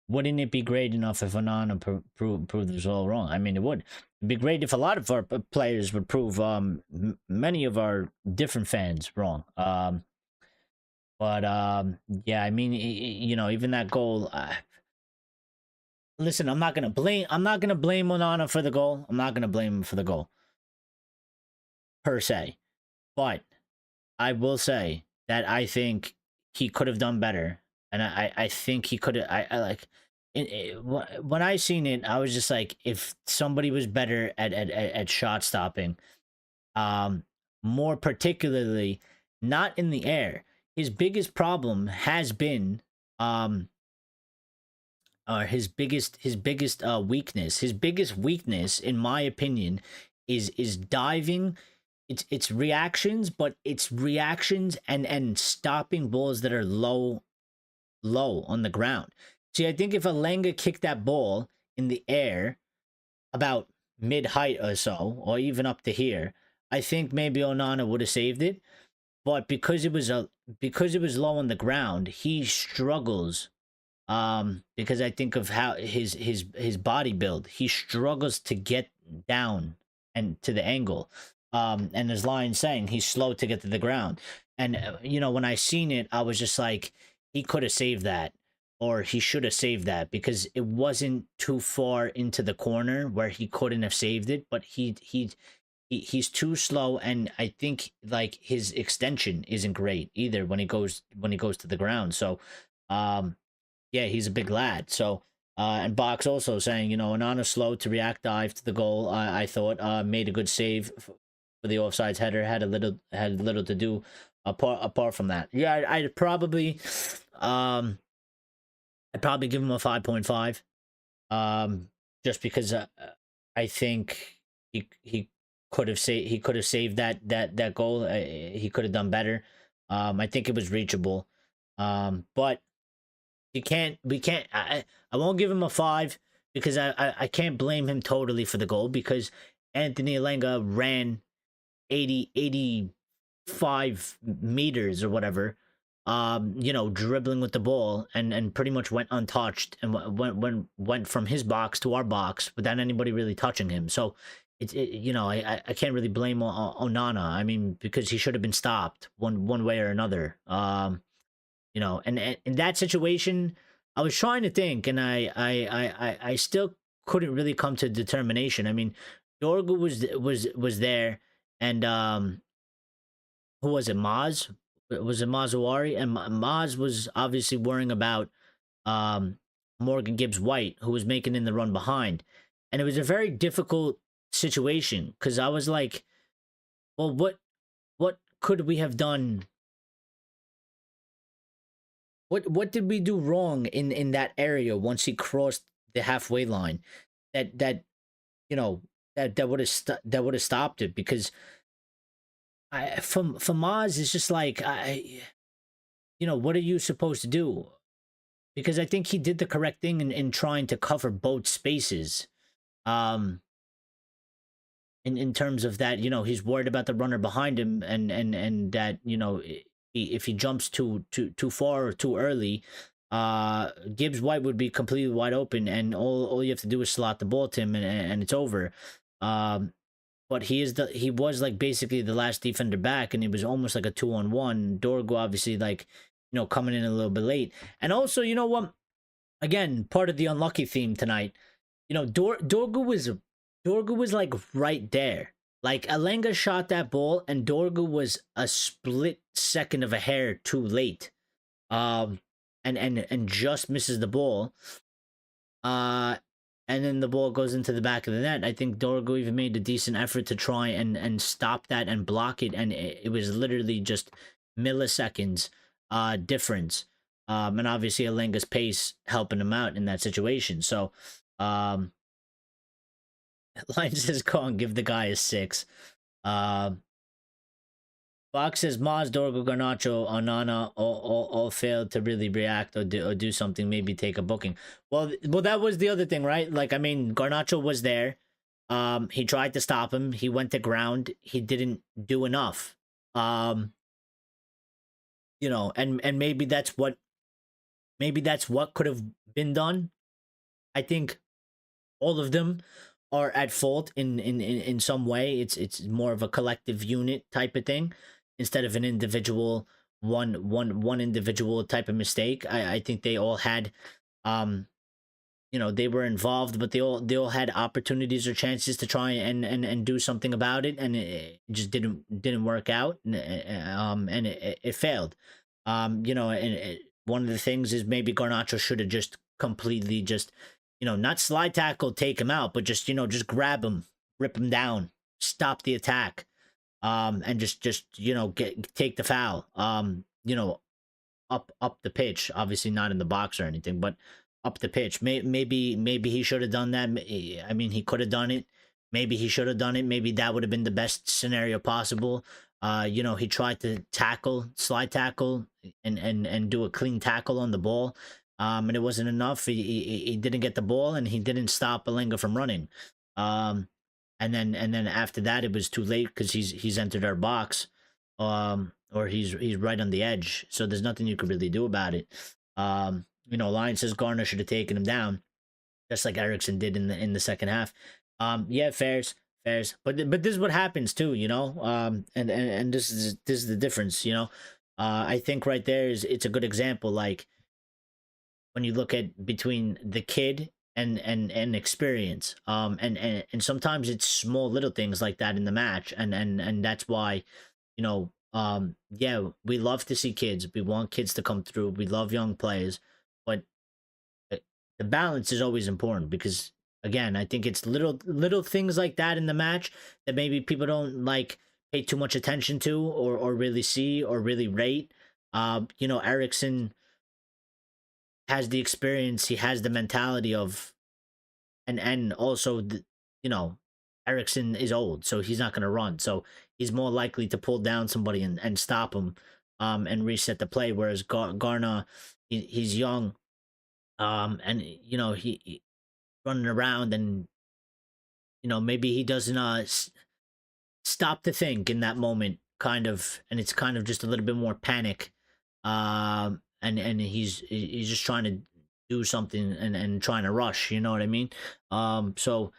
Wouldn't it be great enough if Onana proved this all wrong? I mean, it would. It'd be great if a lot of our players would prove many of our different fans wrong. But yeah, I mean, even that goal. listen, I'm not gonna blame Onana for the goal. I'm not gonna blame him for the goal per se, but I will say that I think he could have done better, and I think he could have. I like when I seen it, I was just like, if somebody was better at shot stopping, um, more particularly not in the air. His biggest problem has been his biggest weakness. His biggest weakness, in my opinion, is diving. It's reactions, but it's reactions and stopping balls that are low on the ground. See, I think if Elanga kicked that ball in the air about mid height or so, or even up to here, I think maybe Onana would have saved it. But because it was low on the ground, he struggles. Because I think of how his body build, he struggles to get down and to the angle. And as Lion's saying, he's slow to get to the ground. And when I seen it, I was just like, he could have saved that, or he should have saved that, because it wasn't too far into the corner where he couldn't have saved it. But he's too slow, and I think like his extension isn't great either when he goes to the ground. So, yeah, he's a big lad. So, and Box also saying, Onana slow to react dive to the goal. I thought made a good save for the offsides header. Had little to do apart from that. Yeah, I'd probably give him a 5.5. Just because I think he could have saved that goal. He could have done better. I think it was reachable. But we can't I won't give him a 5, because I can't blame him totally for the goal, because Anthony Elanga ran 85 meters or whatever, dribbling with the ball, and pretty much went untouched, and went from his box to our box without anybody really touching him. So I can't really blame Onana. I mean, because he should have been stopped one way or another. And in that situation, I was trying to think, and I still couldn't really come to determination. I mean, Dorgu was there, and who was it? Maz? Was it Mazuari? And Maz was obviously worrying about Morgan Gibbs White, who was making in the run behind, and it was a very difficult situation, because I was like, well, what could we have done? What did we do wrong in that area once he crossed the halfway line? That that would have stopped it, because from Maz, it's just like, what are you supposed to do? Because I think he did the correct thing in trying to cover both spaces. In terms of that, he's worried about the runner behind him, and that, if he jumps too far or too early, Gibbs White would be completely wide open, and all you have to do is slot the ball to him, and it's over. But he was like basically the last defender back, and it was almost like a 2-on-1. Dorgo obviously, like, coming in a little bit late. And also, you know what? Again, part of the unlucky theme tonight. Dorgo was like right there. Like, Elanga shot that ball, and Dorgu was a split second of a hair too late. And just misses the ball. And then the ball goes into the back of the net. I think Dorgu even made a decent effort to try and stop that and block it, and it was literally just milliseconds difference. And obviously Elanga's pace helping him out in that situation. So, Line says, go and give the guy a 6. Fox says, Maz, Dorgo, Garnacho, Onana all failed to really react or do something, maybe take a booking. Well, that was the other thing, right? Like, I mean, Garnacho was there. He tried to stop him. He went to ground. He didn't do enough. And maybe that's what could have been done. I think all of them are at fault in some way. It's more of a collective unit type of thing, instead of an individual one individual type of mistake. I think they all had they were involved, but they all had opportunities or chances to try and do something about it, and it just didn't work out, and it failed. And one of the things is maybe Garnacho should have just completely just, not slide tackle, take him out, but just grab him, rip him down, stop the attack, and just take the foul, up the pitch. Obviously not in the box or anything, but up the pitch. Maybe he should have done that. I mean, he could have done it. Maybe he should have done it. Maybe that would have been the best scenario possible. He tried to slide tackle, and do a clean tackle on the ball. And it wasn't enough. He didn't get the ball, and he didn't stop Elanga from running. Um, and then after that, it was too late because he's entered our box. Or he's right on the edge, so there's nothing you could really do about it. Lion says Garner should have taken him down, just like Ericsson did in the second half. Yeah, fairs, but this is what happens too, and this is the difference, I think right there it's a good example, like when you look at between the kid and experience, and sometimes it's small little things like that in the match, and that's why, yeah, we love to see kids. We want kids to come through. We love young players, but uh, the balance is always important because, again, I think it's little things like that in the match that maybe people don't like pay too much attention to, or really see or really rate. Ericsson has the experience. He has the mentality of, and also Ericsson is old, so he's not going to run. So he's more likely to pull down somebody and stop him, and reset the play. Whereas Garna, he's young, and he running around, and maybe he doesn't stop to think in that moment, kind of, and it's kind of just a little bit more panic, and he's just trying to do something, and trying to rush. You know what I mean? So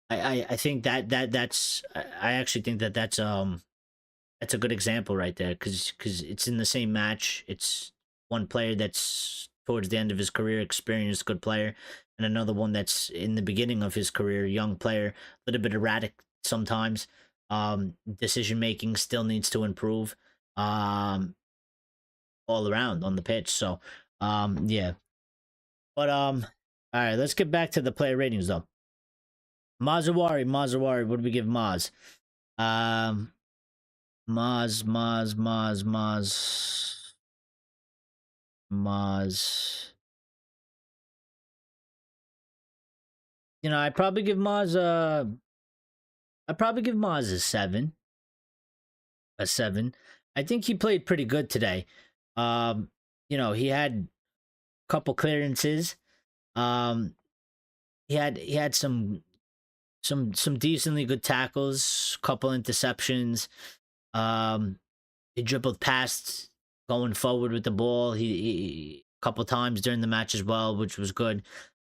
I think that's I actually think that's a good example right there, because it's in the same match. It's one player that's towards the end of his career, experienced good player, and another one that's in the beginning of his career, young player, a little bit erratic sometimes. Decision making still needs to improve, all around on the pitch. So yeah. But all right, let's get back to the player ratings though. Mazawari, what do we give Maz? Maz. I'd probably give Maz a 7. A 7. I think he played pretty good today. He had a couple clearances. He had some decently good tackles, couple interceptions. He dribbled past going forward with the ball. He a couple times during the match as well, which was good.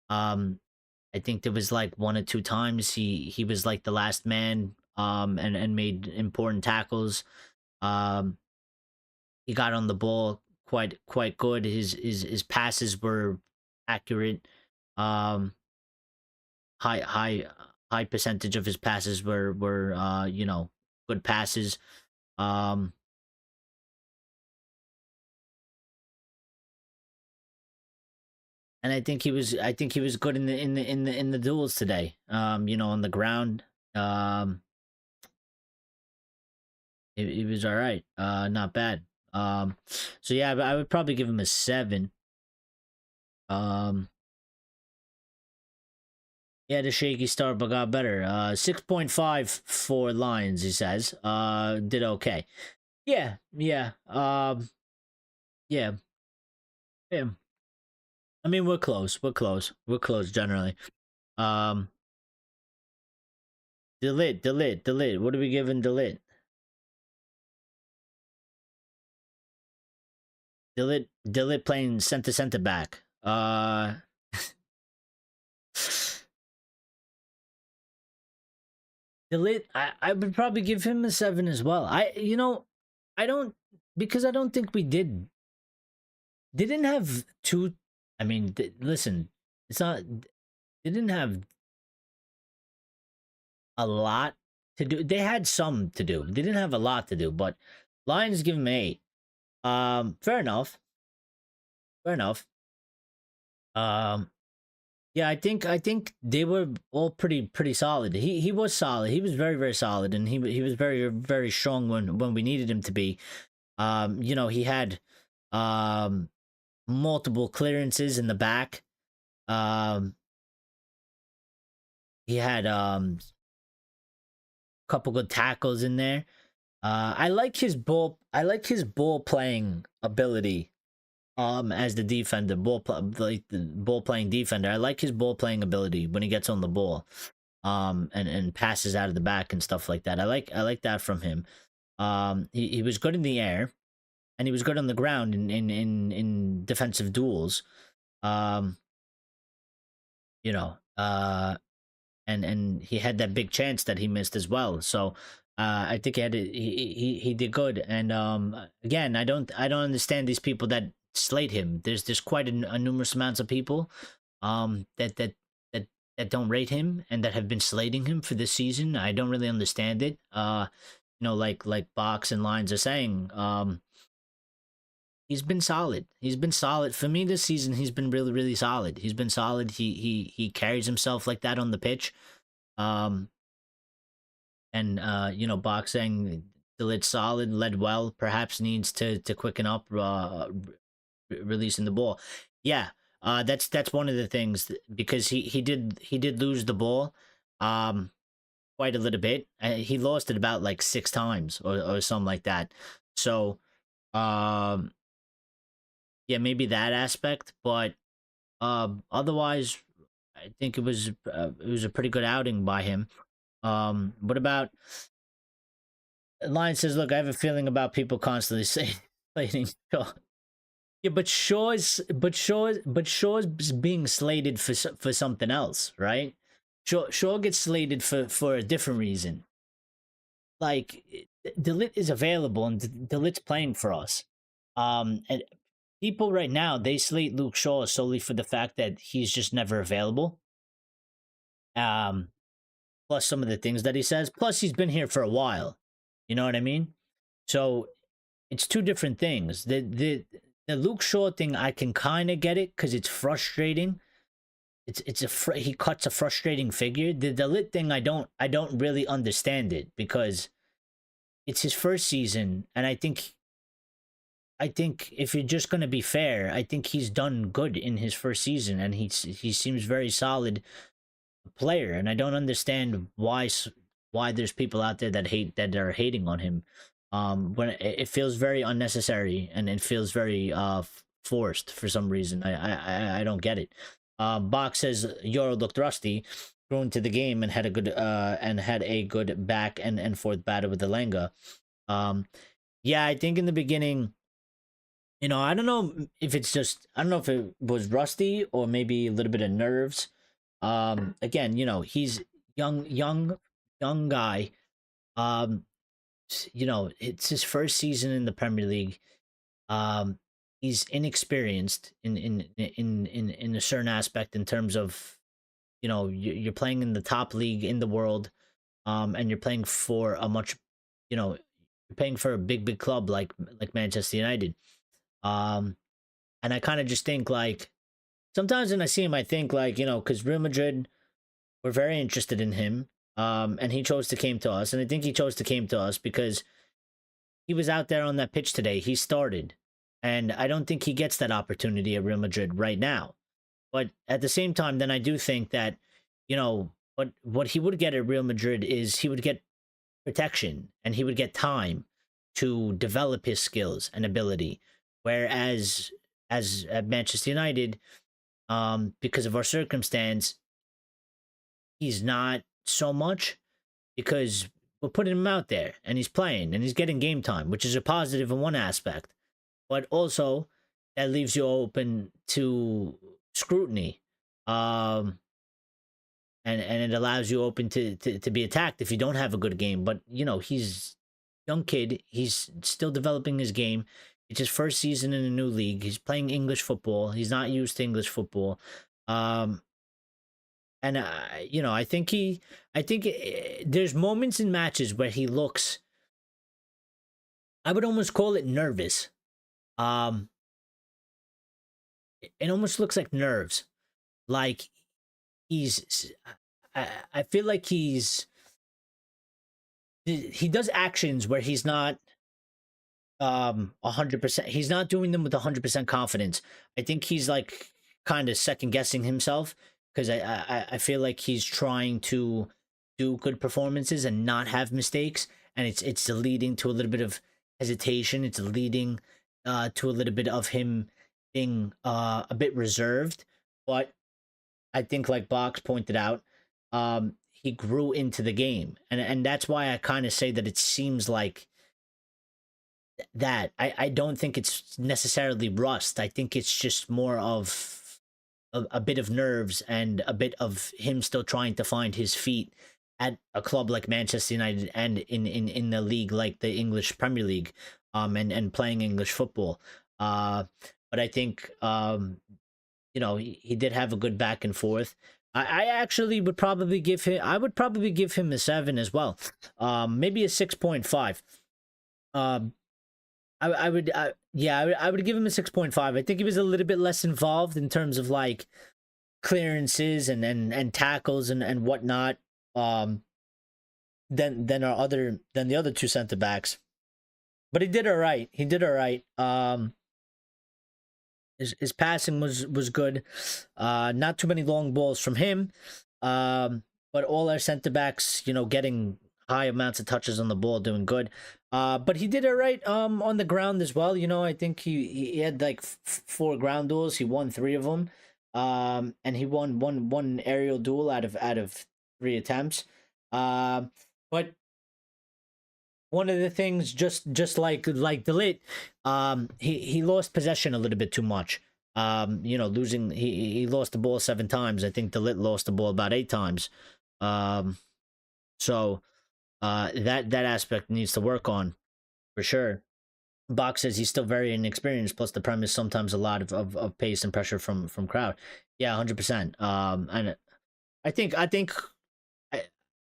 I think there was like one or two times he was like the last man, and made important tackles. He got on the ball quite good. His passes were accurate. Um, high percentage of his passes were good passes. Um, and I think he was good in the duels today. On the ground. He was all right. Not bad. So yeah, I would probably give him a 7. Um, yeah, the shaky start, but got better. 6.5 for Lions, he says. Did okay. Yeah. Yeah. Yeah. I mean, we're close. We're close generally. Um, Delit. What are we giving Delit? Delit playing center back. Delit, I would probably give him a 7 as well. I don't, because I don't think we didn't have two. I mean, listen, it's not. they didn't have a lot to do. They had some to do. They didn't have a lot to do, but Lions give him 8. Fair enough. Fair enough. Um, yeah, I think they were all pretty solid. He was solid. He was very solid, and he was very strong when we needed him to be. You know, he had um multiple clearances in the back. Um, he had couple good tackles in there. I like his ball. I like his ball playing ability. As the defender, like the ball playing defender, I like his ball playing ability when he gets on the ball. And passes out of the back and stuff like that. I like that from him. He was good in the air, and he was good on the ground in defensive duels. Um, you know, and he had that big chance that he missed as well. So I think he did good. And again, I don't understand these people that slate him. There's quite a numerous amounts of people that that don't rate him and that have been slating him for this season. I don't really understand it. You know, like Box and Lines are saying, he's been solid. He's been solid for me this season. He's been really solid. He's been solid. He carries himself like that on the pitch. Um, and you know, boxing still it's solid, led well. Perhaps needs to quicken up, releasing the ball. Yeah, that's one of the things because he did lose the ball, um, quite a little bit. He lost it about like 6 times or something like that. So um, yeah, maybe that aspect, but otherwise, I think it was a pretty good outing by him. What about Lion says, "Look, I have a feeling about people constantly saying slating Shaw." Yeah, but Shaw's being slated for something else, right? Shaw gets slated for a different reason. Like Delit is available and Delit's playing for us. And people right now they slate Luke Shaw solely for the fact that he's just never available. Um, plus some of the things that he says. Plus he's been here for a while. You know what I mean? So it's two different things. The Luke Shaw thing I can kind of get it because it's frustrating. He cuts a frustrating figure. The lit thing I don't really understand it because it's his first season, and I think if you're just gonna be fair, I think he's done good in his first season, and he seems very solid player, and I don't understand why there's people out there that are hating on him. When it feels very unnecessary and it feels very forced for some reason. I don't get it. Box says Euro looked rusty, grew into the game and had a good back and forth battle with Elanga. Um, yeah, I think in the beginning, you know, I don't know if it's just I don't know if it was rusty or maybe a little bit of nerves. Again, you know, he's young guy. Um, you know, it's his first season in the Premier League. Um, he's inexperienced in a certain aspect in terms of, you know, you're playing in the top league in the world, and you're playing for a much, you know, you're playing for a big club like Manchester United. Um, and I kind of just think like sometimes when I see him, I think like, you know, because Real Madrid were very interested in him. And he chose to came to us, and I think he chose to came to us because he was out there on that pitch today. He started, and I don't think he gets that opportunity at Real Madrid right now. But at the same time, then I do think that, you know, what he would get at Real Madrid is he would get protection and he would get time to develop his skills and ability. Whereas as at Manchester United, because of our circumstance, he's not so much because we're putting him out there and he's playing and he's getting game time, which is a positive in one aspect. But also that leaves you open to scrutiny. Um and it allows you open to be attacked if you don't have a good game. But you know, he's young kid, he's still developing his game. It's his first season in a new league. He's playing English football. He's not used to English football. Um And I think there's moments in matches where he looks, I would almost call it nervous. Um, it almost looks like nerves. Like he's, I feel like he does actions where he's not 100%. He's not doing them with 100% confidence. I think he's like kind of second guessing himself because I feel like he's trying to do good performances and not have mistakes, and it's leading to a little bit of hesitation. It's leading to a little bit of him being a bit reserved. But I think, like Box pointed out, he grew into the game, and that's why I kind of say that it seems like that. I don't think it's necessarily rust. I think it's just more of a bit of nerves and a bit of him still trying to find his feet at a club like Manchester United and in the league like the English Premier League, and playing English football. But I think he did have a good back and forth. I actually would probably give him. I would probably give him a 7 as well. Maybe a 6.5. Um, I would, yeah, I would give him a 6.5. I think he was a little bit less involved in terms of like clearances and tackles and whatnot. Than the other two center backs, but he did all right. He did all right. His passing was good. Not too many long balls from him. But all our center backs, getting high amounts of touches on the ball, doing good. But he did all right on the ground as well. I think he had like 4 ground duels. He won 3 of them. And he won one aerial duel out of 3 attempts. But one of the things, just like De Ligt, he lost possession a little bit too much. Losing, he lost the ball 7 times. I think De Ligt lost the ball about 8 times. So that aspect needs to work on for sure. Box says he's still very inexperienced. Plus, the Prem is sometimes a lot of pace and pressure from crowd. Yeah, 100%. And I think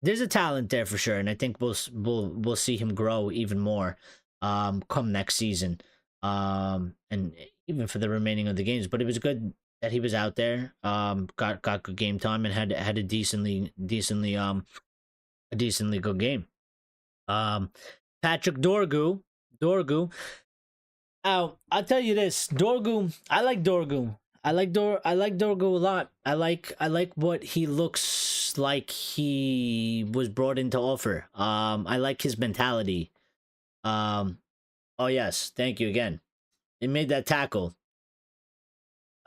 there's a talent there for sure, and I think we'll see him grow even more come next season, and even for the remaining of the games. But it was good that he was out there, got good game time, and had a decently good game. Patrick Dorgu. Oh, I'll tell you this, Dorgu. I like Dorgu. I like Dorgu a lot. I like what he looks like he was brought in to offer. I like his mentality. Oh yes, thank you again. He made that tackle.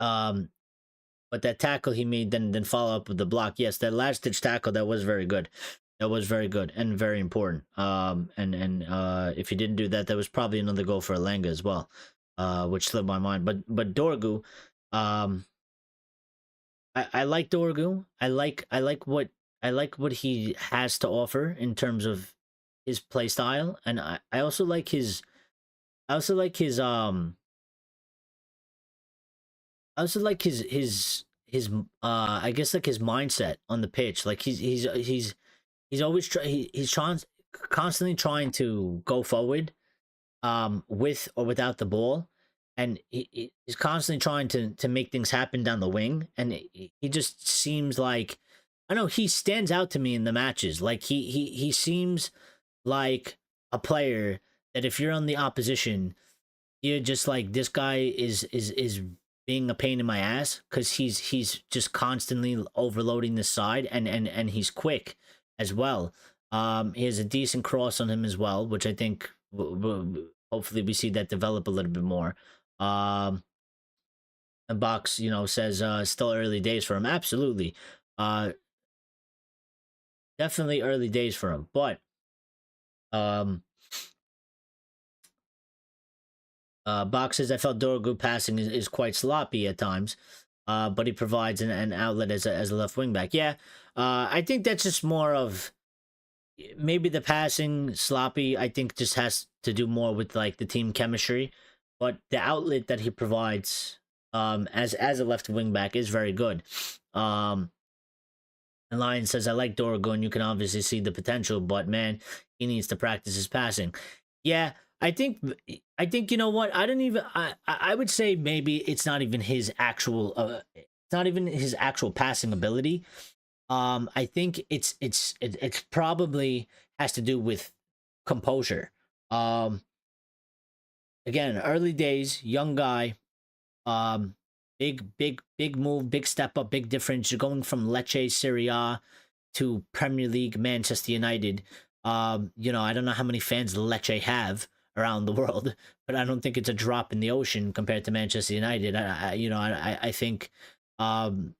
But that tackle he made, then follow up with the block. Yes, that last ditch tackle, that was very good. That was very good and very important. And if he didn't do that, that was probably another goal for Elanga as well, which slipped my mind. But Dorgu, I like Dorgu. I like what he has to offer in terms of his play style, and I also like his I also like his I also like his I guess like his mindset on the pitch. Like he's always he's trying, constantly trying to go forward with or without the ball, and he's constantly trying to make things happen down the wing, and he just seems like, I know, he stands out to me in the matches. Like he seems like a player that if you're on the opposition, you're just like, this guy is being a pain in my ass, because he's just constantly overloading the side, and he's quick as well. He has a decent cross on him as well, which I think hopefully we see that develop a little bit more. And Box, says still early days for him. Absolutely. Definitely early days for him. But Box says, I felt Dorgu passing is quite sloppy at times, but he provides an outlet as a left wing back. Yeah, I think that's just more of, maybe the passing sloppy, I think, just has to do more with like the team chemistry, but the outlet that he provides as a left wing back is very good. And Lion says, I like Dorgo, and you can obviously see the potential, but man, he needs to practice his passing. Yeah, I think you know what? I don't even I would say maybe it's not even his actual it's not even his actual passing ability. I think it's probably has to do with composure. Um Again, early days, young guy, um, big move, big step up, big difference. You're going from Lecce Serie A to Premier League Manchester United. I don't know how many fans Lecce have around the world, but I don't think it's a drop in the ocean compared to Manchester United. I think, um,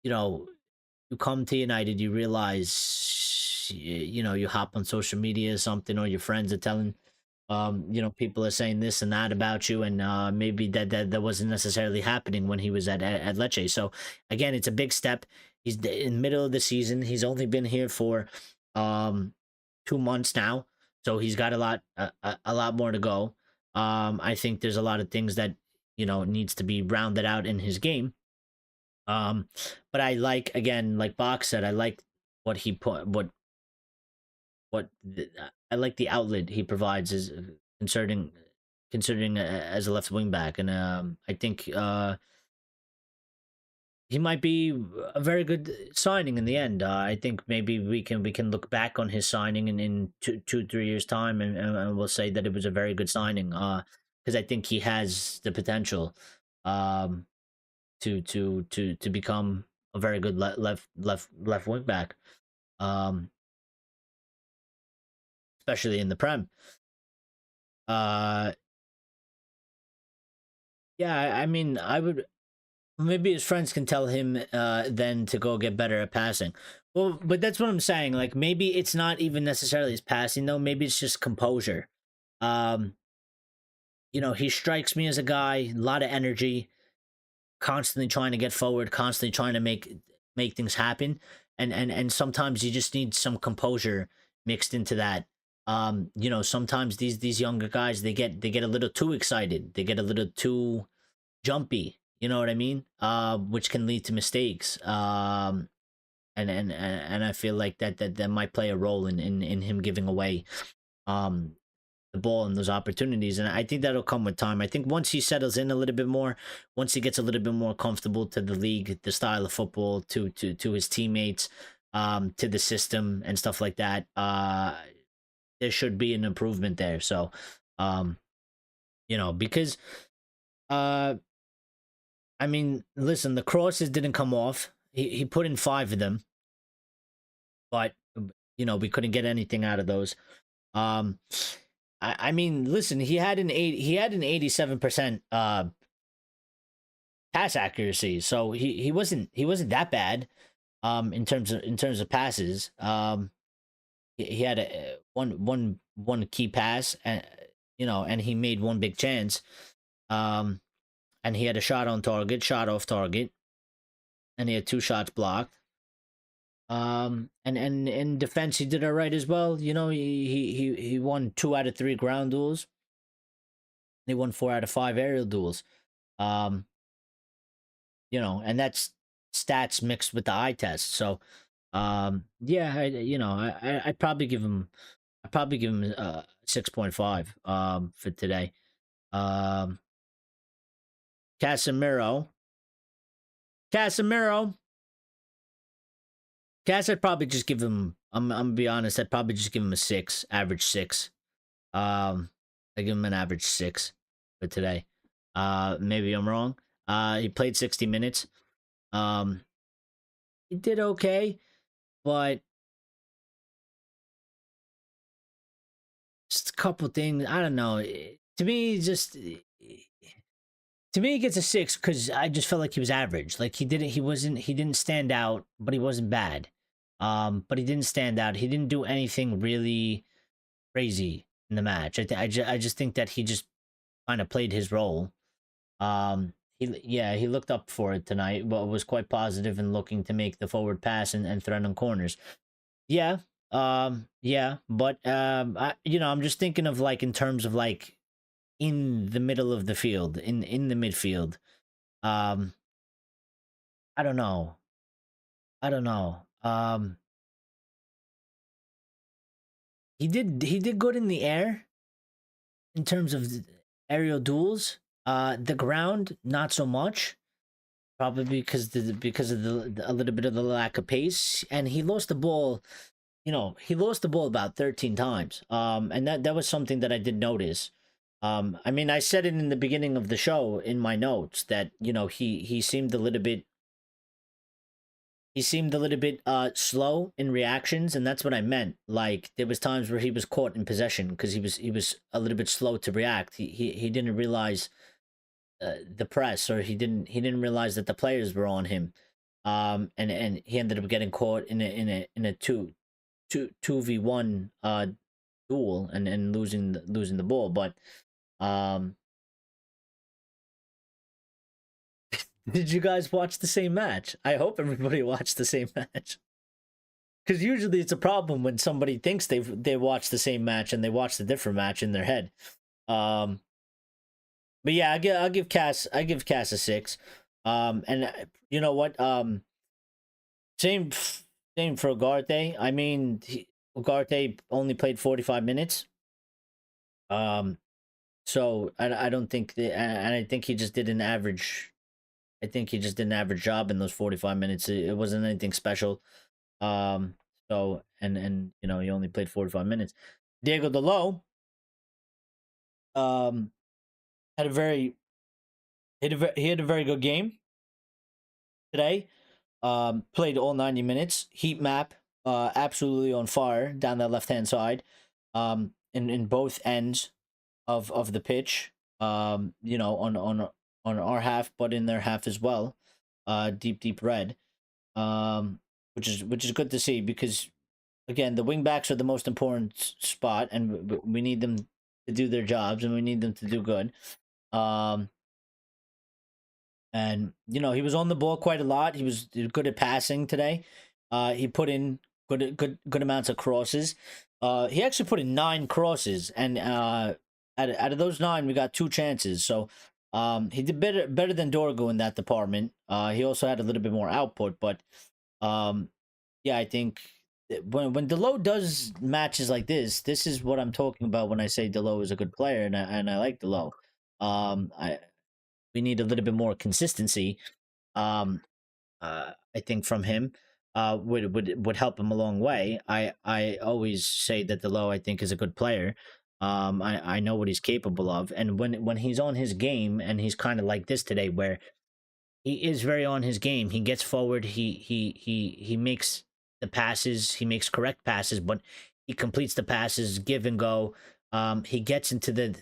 you know, you come to United, you realize, you hop on social media or something, or your friends are telling people are saying this and that about you, and maybe that wasn't necessarily happening when he was at Lecce. So again, it's a big step. He's in the middle of the season. He's only been here for 2 months now, so he's got a lot more to go. I think there's a lot of things that needs to be rounded out in his game. Um, but I like, again, like Bach said, I like what he put I like the outlet he provides is considering as a left wing back, and I think he might be a very good signing in the end. I think maybe we can look back on his signing in 2 3 years time, and we'll say that it was a very good signing. Because I think he has the potential um to become a very good left wing back, um especially in the Prem. Uh Yeah, I mean, I would maybe his friends can tell him then to go get better at passing. Well, but that's what I'm saying. Like maybe it's not even necessarily his passing though. Maybe it's just composure. Um, he strikes me as a guy, a lot of energy, constantly trying to get forward, constantly trying to make things happen. And sometimes you just need some composure mixed into that. Sometimes these younger guys they get a little too excited. They get a little too jumpy, you know what I mean? Which can lead to mistakes. And I feel like that might play a role in him giving away um the ball and those opportunities. And I think that'll come with time. I think once he settles in a little bit more, once he gets a little bit more comfortable to the league, the style of football, to his teammates, to the system and stuff like that, there should be an improvement there. So, um, because uh I mean, listen, the crosses didn't come off. He put in 5 of them, but we couldn't get anything out of those. Um, I mean, listen, he had an 87% pass accuracy, so he wasn't that bad. In terms of passes, he had one key pass, and he made one big chance. Um, and he had a shot on target, shot off target, and he had 2 shots blocked. And in defense, he did all right as well. He won 2 out of 3 ground duels. He won 4 out of 5 aerial duels. Um, and that's stats mixed with the eye test. So, yeah, I'd probably give him, 6.5 for today. Um, Casemiro, Casemiro. I'd probably just give him. I'm gonna be honest. I'd probably just give him a 6, average 6. I give him an average 6 for today. Maybe I'm wrong. He played 60 minutes. Um, he did okay, but just a couple things. I don't know. To me, he gets a 6 because I just felt like he was average. Like he didn't stand out, but he wasn't bad. But he didn't stand out. He didn't do anything really crazy in the match. I just think that he just kind of played his role. He looked up for it tonight, but was quite positive in looking to make the forward pass and threaten corners. Yeah, yeah, but I'm just thinking of like in terms of like in the middle of the field, in the midfield. Um, I don't know. I don't know. He did good in the air in terms of aerial duels. The ground not so much. Probably because of a little bit of the lack of pace, and he lost the ball. He lost the ball about 13 times. And that was something that I did notice. I mean, I said it in the beginning of the show in my notes that he seemed a little bit slow in reactions, and that's what I meant. Like there was times where he was caught in possession because he was a little bit slow to react. He didn't realize the press, or he didn't realize that the players were on him. And he ended up getting caught in a 2v1 duel, and losing the ball. But um did you guys watch the same match? I hope everybody watched the same match, because usually it's a problem when somebody thinks they watched the same match and they watched a different match in their head. um but yeah, I'll give Cass a 6. And you know what, same same for Ugarte. I mean, Ugarte only played 45 minutes. um so I don't think and I think he just did an average. I think he just did an average job in those 45 minutes. It wasn't anything special. Um, so and he only played 45 minutes. Diego Delo um had a very he had a very good game today. Played all 90 minutes. Heat map, absolutely on fire down that left hand side. In both ends of the pitch. On our half, but in their half as well. Deep red. Which is good to see, because again, the wing backs are the most important spot, and we need them to do their jobs, and we need them to do good. Um, and he was on the ball quite a lot. He was good at passing today. He put in good amounts of crosses. He actually put in 9 crosses, and out of those 9, we got 2 chances. So he did better than Dorgo in that department. He also had a little bit more output, but um, yeah, I think when Delo does matches like this is what I'm talking about when I say Delo is a good player, and I like Delo. I We need a little bit more consistency. Um, I think from him would help him a long way. I always say that Delo, I think, is a good player. I know what he's capable of, and when he's on his game, and he's kind of like this today, where he is very on his game. He gets forward. He makes the passes. He makes correct passes, but he completes the passes, give and go. He gets into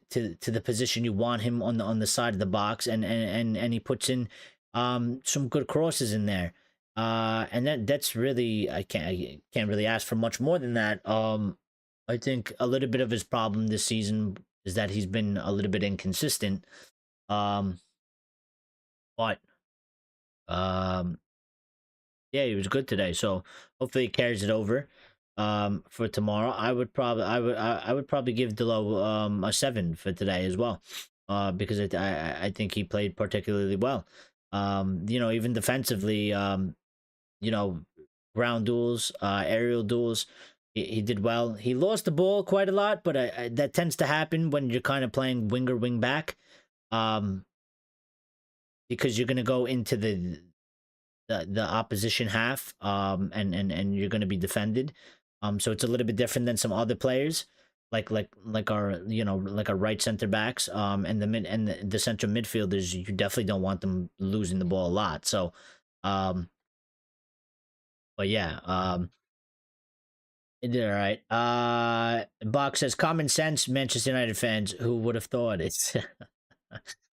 to the position you want him on the side of the box, and he puts in some good crosses in there. And that's really, I can't really ask for much more than that. I think a little bit of his problem this season is that he's been a little bit inconsistent. Um, but um, yeah, he was good today. So hopefully he carries it over for tomorrow. I would probably give Delo a 7 for today as well. Because I think he played particularly well. Even defensively, you know, ground duels, aerial duels, he did well. He lost the ball quite a lot, but that tends to happen when you're kind of playing winger wing back. Um because you're gonna go into the opposition half, and you're going to be defended, so it's a little bit different than some other players, like our like our right center backs, and the mid and the center midfielders. You definitely don't want them losing the ball a lot. So but yeah, it did all right. Box says common sense, Manchester United fans. Who would have thought? It's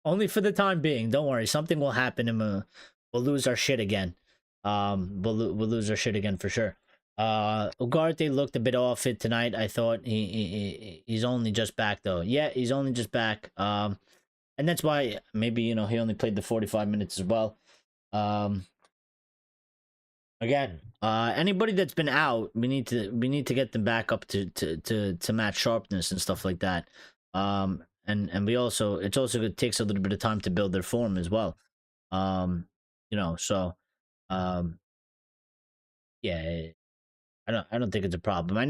only for the time being. Don't worry, something will happen, and we'll lose our shit again. We'll lose our shit again for sure. Ugarte looked a bit off it tonight. I thought he's only just back though. Yeah, he's only just back. And that's why maybe he only played the 45 minutes as well. Again, anybody that's been out, we need to get them back up to match sharpness and stuff like that. And we also, it's also, it takes a little bit of time to build their form as well. Um, so um Yeah, I don't think it's a problem. I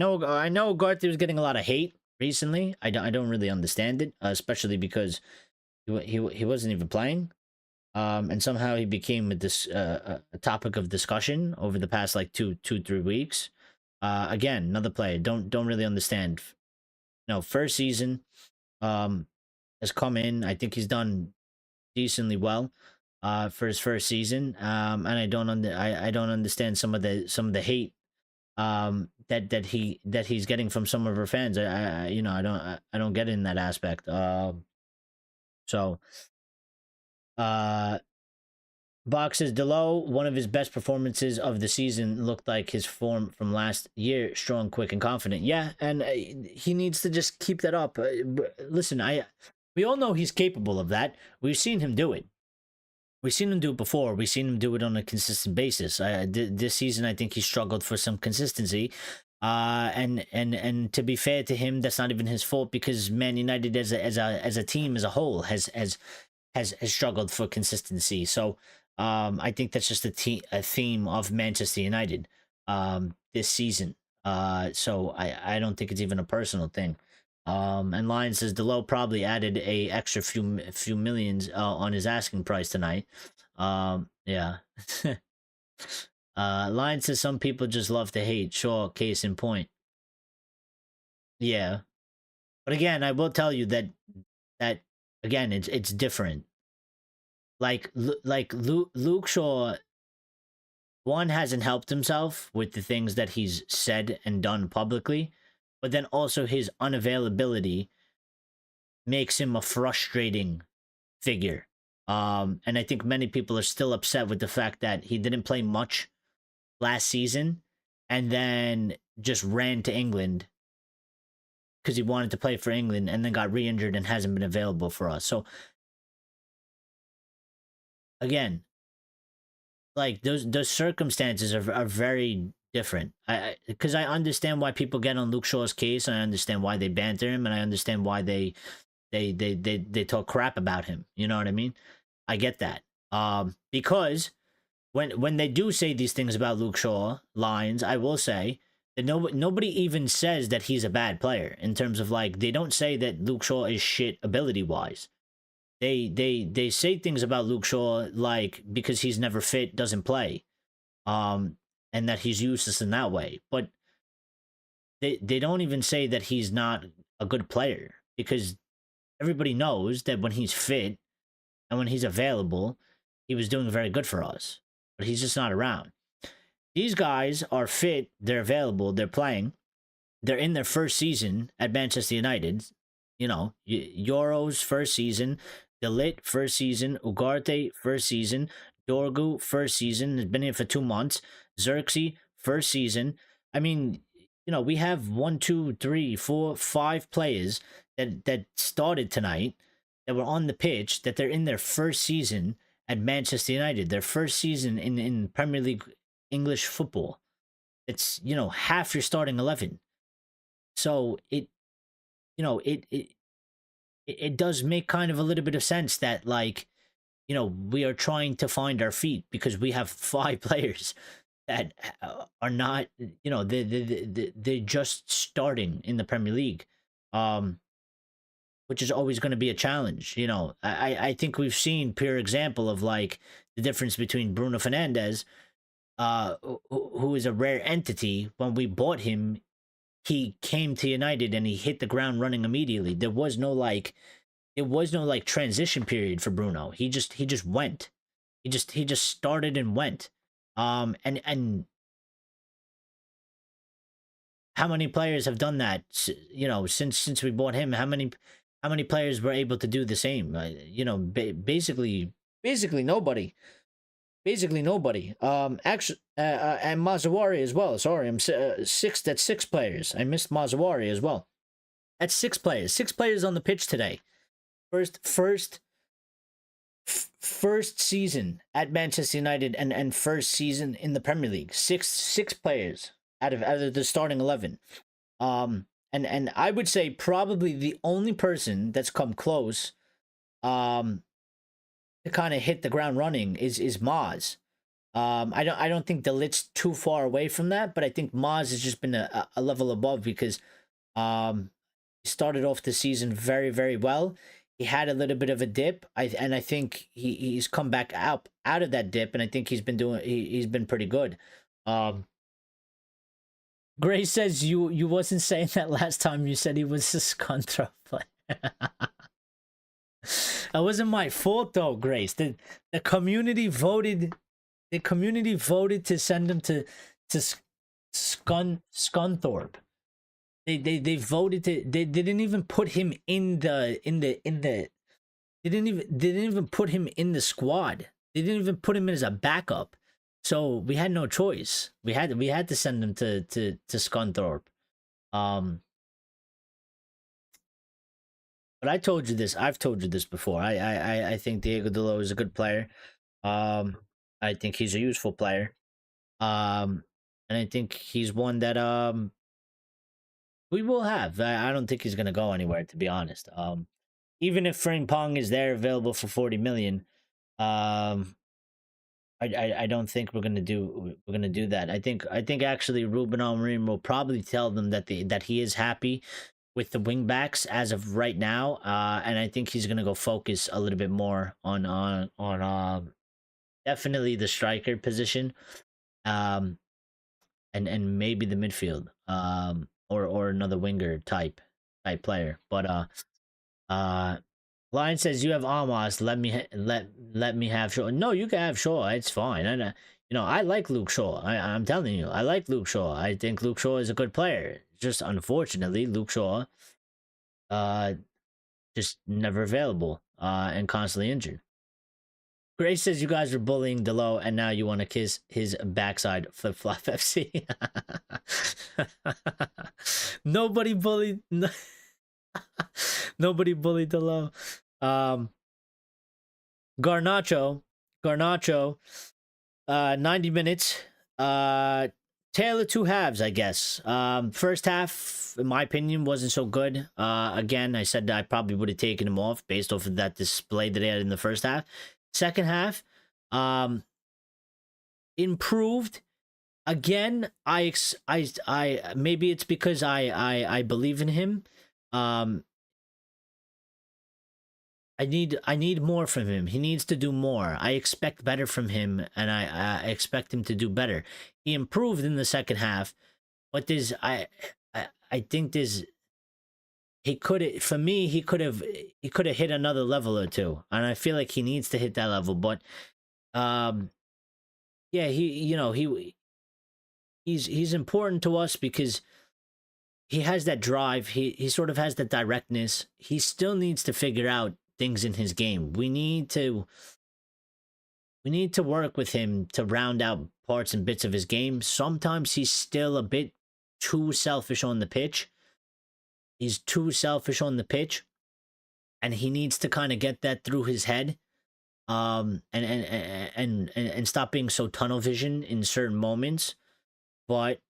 know Garth was getting a lot of hate recently. I don't really understand it, especially because he wasn't even playing. And somehow he became a topic of discussion over the past like 3 weeks. Again, another player don't really understand. No, first season, um, has come in. I think he's done decently well, for his first season. And I don't understand some of the hate, that he's getting from some of her fans. I don't get it in that aspect. So uh Box says Delo, one of his best performances of the season, looked like his form from last year, strong, quick, and confident. Yeah, and he needs to just keep that up. Listen, we all know he's capable of that. We've seen him do it. We've seen him do it before. We've seen him do it on a consistent basis. This season, I think he struggled for some consistency. And to be fair to him, that's not even his fault, because Man United as a team as a whole has struggled for consistency. So I think that's just a theme of Manchester United this season. So I don't think it's even a personal thing. And Lion says Delo probably added a extra few millions on his asking price tonight. Yeah. Lion says some people just love to hate. Sure, case in point. Yeah, but again, I will tell you that again, it's different. Like Luke Shaw, one, hasn't helped himself with the things that he's said and done publicly, but then also his unavailability makes him a frustrating figure. And I think many people are still upset with the fact that he didn't play much last season and then just ran to England because he wanted to play for England and then got re-injured and hasn't been available for us. So again, like those circumstances are very different. Because I understand why people get on Luke Shaw's case, and I understand why they banter him, and I understand why they talk crap about him. You know what I mean? I get that. Because when they do say these things about Luke Shaw lines, I will say that nobody even says that he's a bad player, in terms of, like, they don't say that Luke Shaw is shit ability wise. They say things about Luke Shaw, like, because he's never fit, doesn't play, and that he's useless in that way. But they don't even say that he's not a good player, because everybody knows that when he's fit and when he's available, he was doing very good for us. But he's just not around. These guys are fit, they're available, they're playing, they're in their first season at Manchester United. You know, Euros first season, De Ligt first season, Ugarte first season, Dorgu first season, has been here for 2 months, Xerxes first season. I mean, we have 1, 2, 3, 4, 5 players that started tonight, that were on the pitch, that they're in their first season at Manchester United, their first season in Premier League English football. It's, half your starting 11. So it does make kind of a little bit of sense that, like, we are trying to find our feet, because we have 5 players that are not, they're just starting in the Premier League, which is always going to be a challenge. I think we've seen pure example of, like, the difference between Bruno Fernandes, who is a rare entity. When we bought him, he came to United and he hit the ground running immediately. There was no transition period for Bruno. He just went. He just started and went. And how many players have done that? Since we bought him, how many players were able to do the same? Basically nobody. Basically nobody. Actually, and Mazawari as well. Sorry, I'm 6. That's 6 players. I missed Mazawari as well. That's 6 players. 6 players on the pitch today. First season at Manchester United, and first season in the Premier League. Six players out of the starting 11. And I would say probably the only person that's come close, to kind of hit the ground running is Maz. I don't think Delit's too far away from that, but I think Maz has just been a level above because he started off the season very, very well. He had a little bit of a dip, and I think he's come back out of that dip, and I think he's been pretty good. Um, Gray says you wasn't saying that last time. You said he was a Scontra player. That wasn't my fault though, Grace. The community voted. The community voted to send him to Scunthorpe. They voted to. They didn't even put him in the. They didn't even put him in the squad. They didn't even put him in as a backup. So we had no choice. We had to send him to Scunthorpe. But I told you this. I've told you this before. I think Diego Delo is a good player. I think he's a useful player. And I think he's one that we will have. I don't think he's gonna go anywhere, to be honest. Even if Frimpong is there available for 40 million, I don't think we're gonna do that. I think actually Ruben Amorim will probably tell them that he is happy with the wing backs as of right now, and I think he's gonna go focus a little bit more on definitely the striker position, and maybe the midfield, or another winger type player. But Lion says you have Amos. Let me have Shaw. No, you can have Shaw. It's fine. And I like Luke Shaw. I'm telling you, I like Luke Shaw. I think Luke Shaw is a good player. Just unfortunately, Luke Shaw, just never available, and constantly injured. Grace says you guys are bullying Delo, and now you want to kiss his backside. Flip flop FC. Nobody bullied. Nobody bullied Delo. Garnacho, 90 minutes. Tale of two halves, I guess. First half, in my opinion, wasn't so good. Again, I said I probably would have taken him off based off of that display that he had in the first half. Second half, improved. Again, I maybe it's because I believe in him. I need more from him. He needs to do more. I expect better from him, and I expect him to do better. He improved in the second half, but I think he could have hit another level or two, and I feel like he needs to hit that level. But yeah, he's important to us because he has that drive. He sort of has that directness. He still needs to figure out things in his game. We need to work with him to round out parts and bits of his game. Sometimes he's still a bit too selfish on the pitch. He's too selfish on the pitch, and he needs to kind of get that through his head, and stop being so tunnel vision in certain moments. But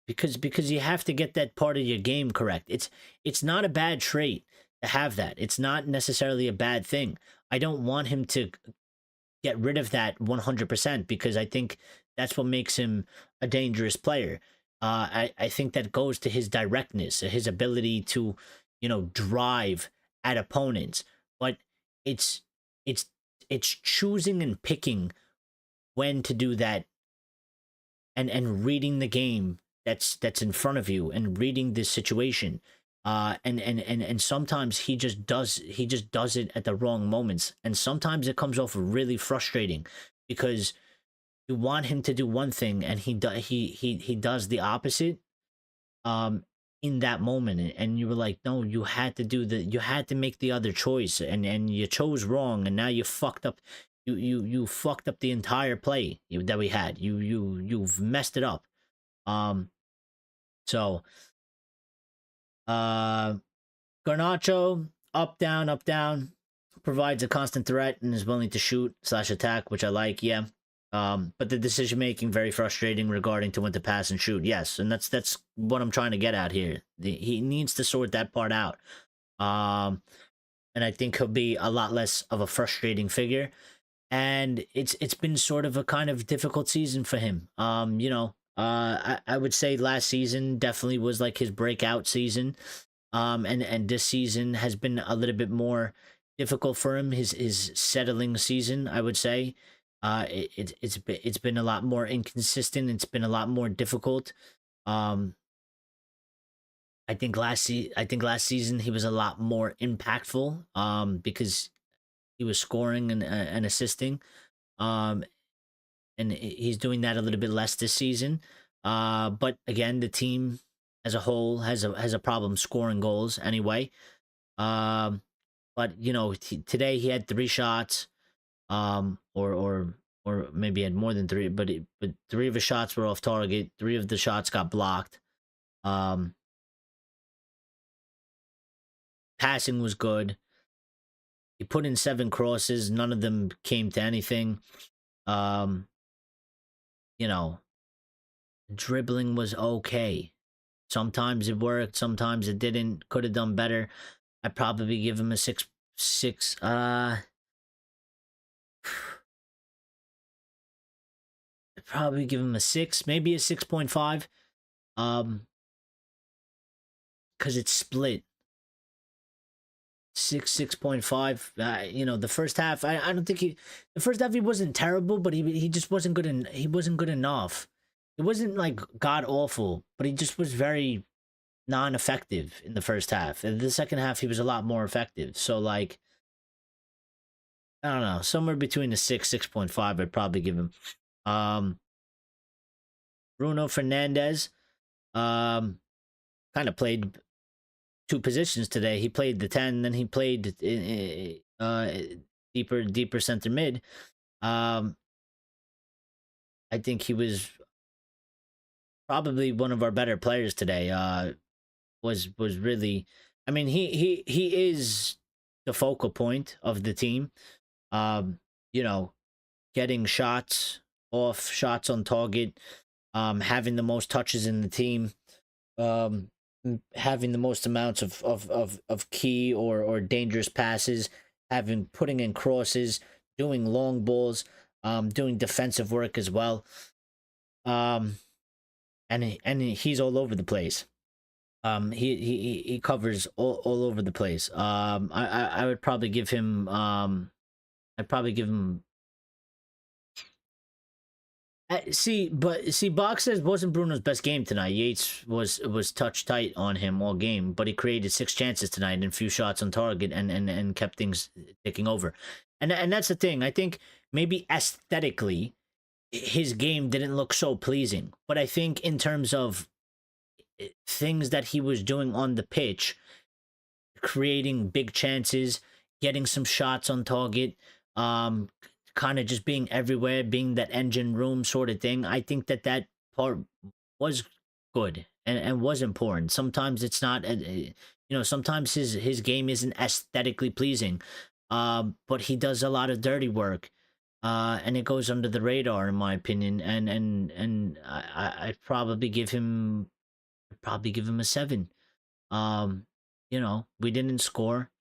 because you have to get that part of your game correct. It's not a bad trait to have that. It's not necessarily a bad thing. I don't want him to get rid of that 100% because I think that's what makes him a dangerous player. I think that goes to his directness, his ability to, drive at opponents. But it's choosing and picking when to do that, and reading the game that's in front of you and reading this situation. And sometimes he just does it at the wrong moments, and sometimes it comes off really frustrating because you want him to do one thing and he does the opposite in that moment, and you were like, no, you had to make the other choice, and you chose wrong, and now you fucked up. You fucked up the entire play that we had. You've messed it up. So Garnacho, up down, provides a constant threat and is willing to shoot / attack, which I like. Yeah. But the decision making very frustrating regarding to when to pass and shoot. Yes, and that's what I'm trying to get at here. He needs to sort that part out. And I think he'll be a lot less of a frustrating figure. and it's been sort of a kind of difficult season for him. I would say last season definitely was like his breakout season. And this season has been a little bit more difficult for him. His settling season, I would say. It's been a lot more inconsistent. It's been a lot more difficult. Um, I think last season he was a lot more impactful. Because he was scoring and assisting. Um, and he's doing that a little bit less this season. But again, the team as a whole has a problem scoring goals anyway. Um, but today he had 3 shots, or maybe he had more than three, but 3 of his shots were off target. 3 of the shots got blocked. Um, Passing was good. He put in 7 crosses. None of them came to anything. Um, you know, Dribbling was okay. Sometimes it worked, sometimes it didn't. Could have done better. I'd probably give him a six. I'd probably give him a 6, maybe a 6.5. Because it's split. 6.5. The first half, I don't think the first half he wasn't terrible, but he just wasn't good, and he wasn't good enough. It wasn't like god awful, but he just was very non-effective in the first half. In the second half, he was a lot more effective. So like, I don't know, somewhere between a 6.5, I'd probably give him. Bruno Fernandes, kind of played 2 positions today. He played the 10, then he played deeper center mid. I think he was probably one of our better players today. Was really, I mean, he is the focal point of the team. Um, you know, Getting shots off, shots on target, having the most touches in the team, having the most amounts of key or dangerous passes, putting in crosses, doing long balls, doing defensive work as well. And he's all over the place. He covers all over the place. I would probably give him I'd probably give him. See, Box says wasn't Bruno's best game tonight. Yates was touch tight on him all game, but he created 6 chances tonight and few shots on target, and kept things ticking over. And that's the thing. I think maybe aesthetically, his game didn't look so pleasing, but I think in terms of things that he was doing on the pitch, creating big chances, getting some shots on target, kind of just being everywhere, being that engine room sort of thing. I think that part was good and was important. Sometimes it's not, sometimes his game isn't aesthetically pleasing, but he does a lot of dirty work, and it goes under the radar, in my opinion. And I'd probably give him a 7. We didn't score.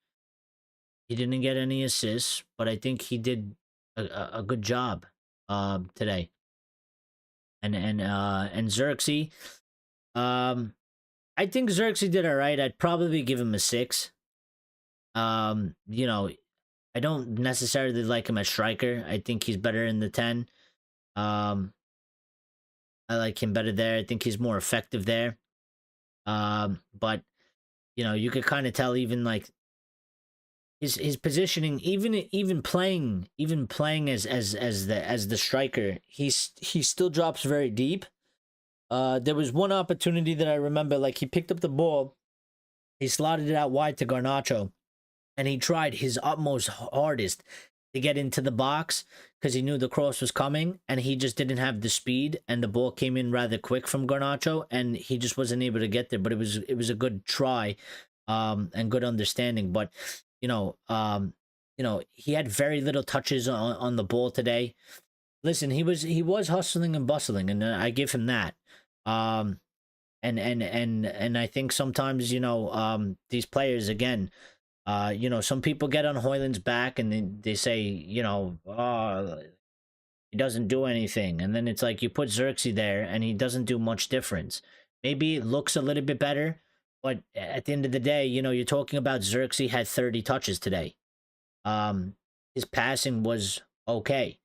He didn't get any assists, but I think he did a good job today. And Xerxes, I think Xerxes did all right. I'd probably give him a 6. I don't necessarily like him as striker. I think he's better in the 10. I like him better there. I think he's more effective there. But you could kind of tell, even like his positioning, even playing as the striker, he still drops very deep. There was one opportunity that I remember, like he picked up the ball, he slotted it out wide to Garnacho, and he tried his utmost hardest to get into the box because he knew the cross was coming, and he just didn't have the speed, and the ball came in rather quick from Garnacho, and he just wasn't able to get there. But it was a good try, and good understanding. But he had very little touches on the ball today. Listen, he was hustling and bustling, and I give him that. And I think sometimes these players, again, Some people get on Hoyland's back and they say, oh, he doesn't do anything. And then it's like you put Xerxes there and he doesn't do much difference. Maybe it looks a little bit better, but at the end of the day, you're talking about Xerxes had 30 touches today. His passing was okay.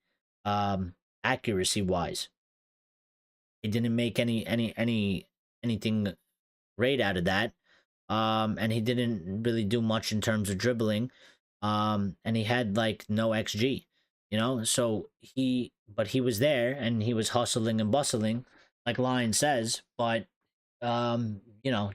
Accuracy wise. He didn't make anything great out of that. And he didn't really do much in terms of dribbling. And he had like no XG, so but he was there and he was hustling and bustling, like Lion says, but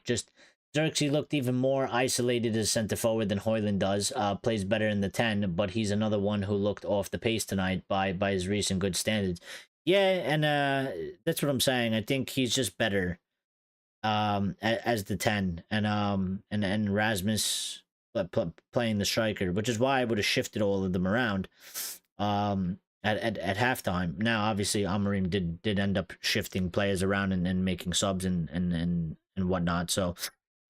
just Xerxes looked even more isolated as center forward than Hoyland does. Plays better in the 10, but he's another one who looked off the pace tonight by his recent good standards. Yeah, and that's what I'm saying. I think he's just better as the 10, and Rasmus playing the striker, which is why I would have shifted all of them around at halftime. Now obviously Amorim did end up shifting players around and making subs and whatnot. So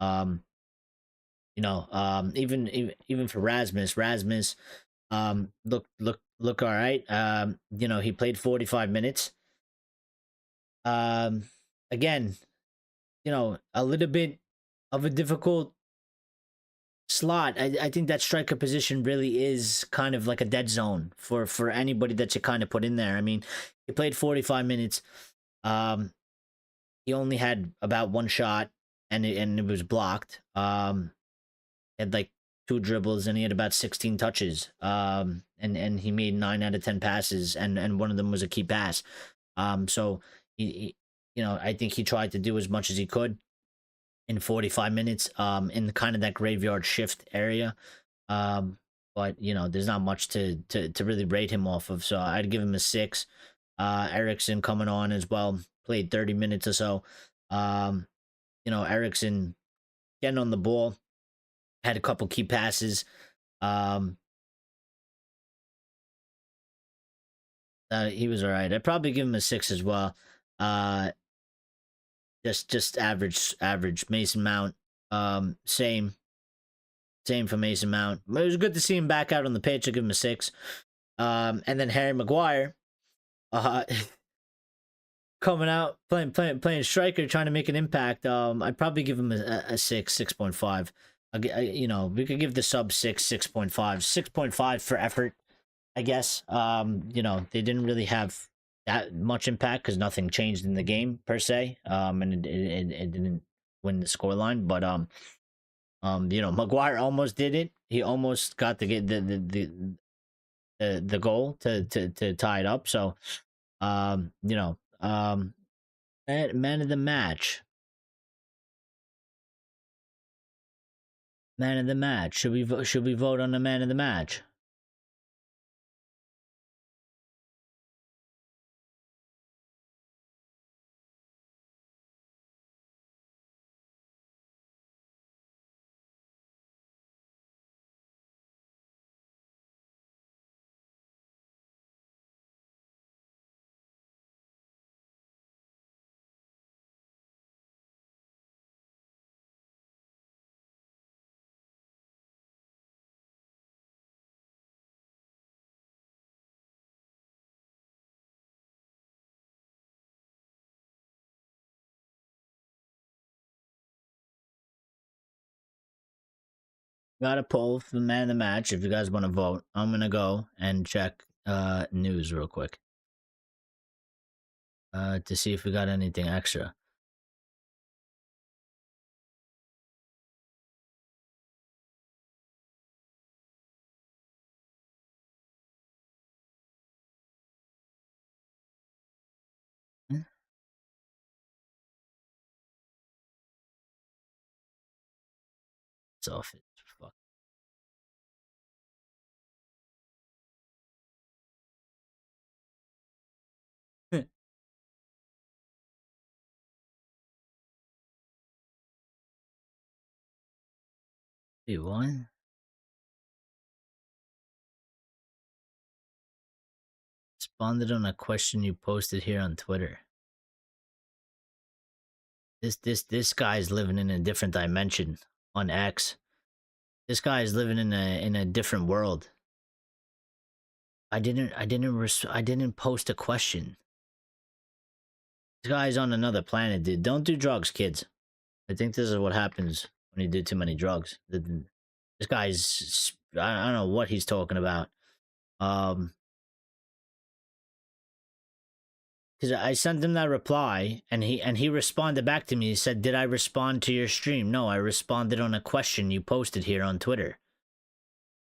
even for Rasmus look all right. He played 45 minutes. Again, a little bit of a difficult slot. I think that striker position really is kind of like a dead zone for anybody that you kind of put in there. I mean, he played 45 minutes. He only had about one shot and it was blocked. He had like 2 dribbles and he had about 16 touches. And he made 9 out of 10 passes and one of them was a key pass. So he I think he tried to do as much as he could in 45 minutes in kind of that graveyard shift area. But there's not much to really rate him off of, so I'd give him a 6. Eriksson coming on as well, played 30 minutes or so. Eriksson getting on the ball, had a couple key passes. He was all right. I'd probably give him a 6 as well. Just average. Mason Mount, same for Mason Mount. But it was good to see him back out on the pitch. I give him a 6. And then Harry Maguire, coming out playing striker, trying to make an impact. I'd probably give him a 6, 6.5. We could give the sub 6, 6.5, 6.5 for effort, I guess. They didn't really have that much impact because nothing changed in the game per se. And it didn't win the scoreline, but Maguire almost did it. He almost got the goal to tie it up. So, man of the match. Man of the match. Should we vote on the man of the match? Got a poll for the man of the match. If you guys want to vote, I'm gonna go and check news real quick to see if we got anything extra. It's off. Fuck. Wait, what? Responded on a question you posted here on Twitter. This guy's living in a different dimension on X. This guy is living in a different world. I didn't post a question. This guy's on another planet, dude. Don't do drugs, kids. I think this is what happens when you do too many drugs. This guy's, I don't know what he's talking about. Because I sent him that reply, and he responded back to me. He said, "Did I respond to your stream?" No, I responded on a question you posted here on Twitter.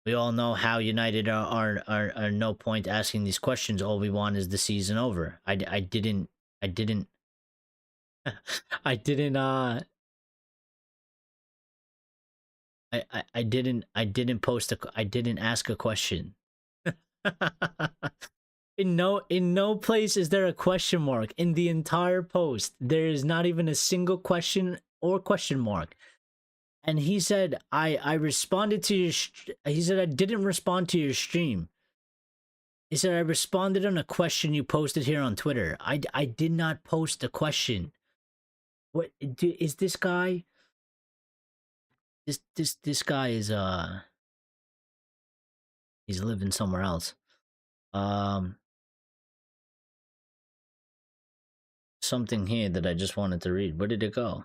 We all know how United are no point asking these questions. All we want is the season over. I didn't I didn't I didn't I didn't ask a question. In no place is there a question mark in the entire post. There is not even a single question or question mark. And he said I responded to your he said I didn't respond to your stream. He said I responded on a question you posted here on Twitter. I did not post a question. What is this guy? This guy is he's living somewhere else. Something here that I just wanted to read. Where did it go?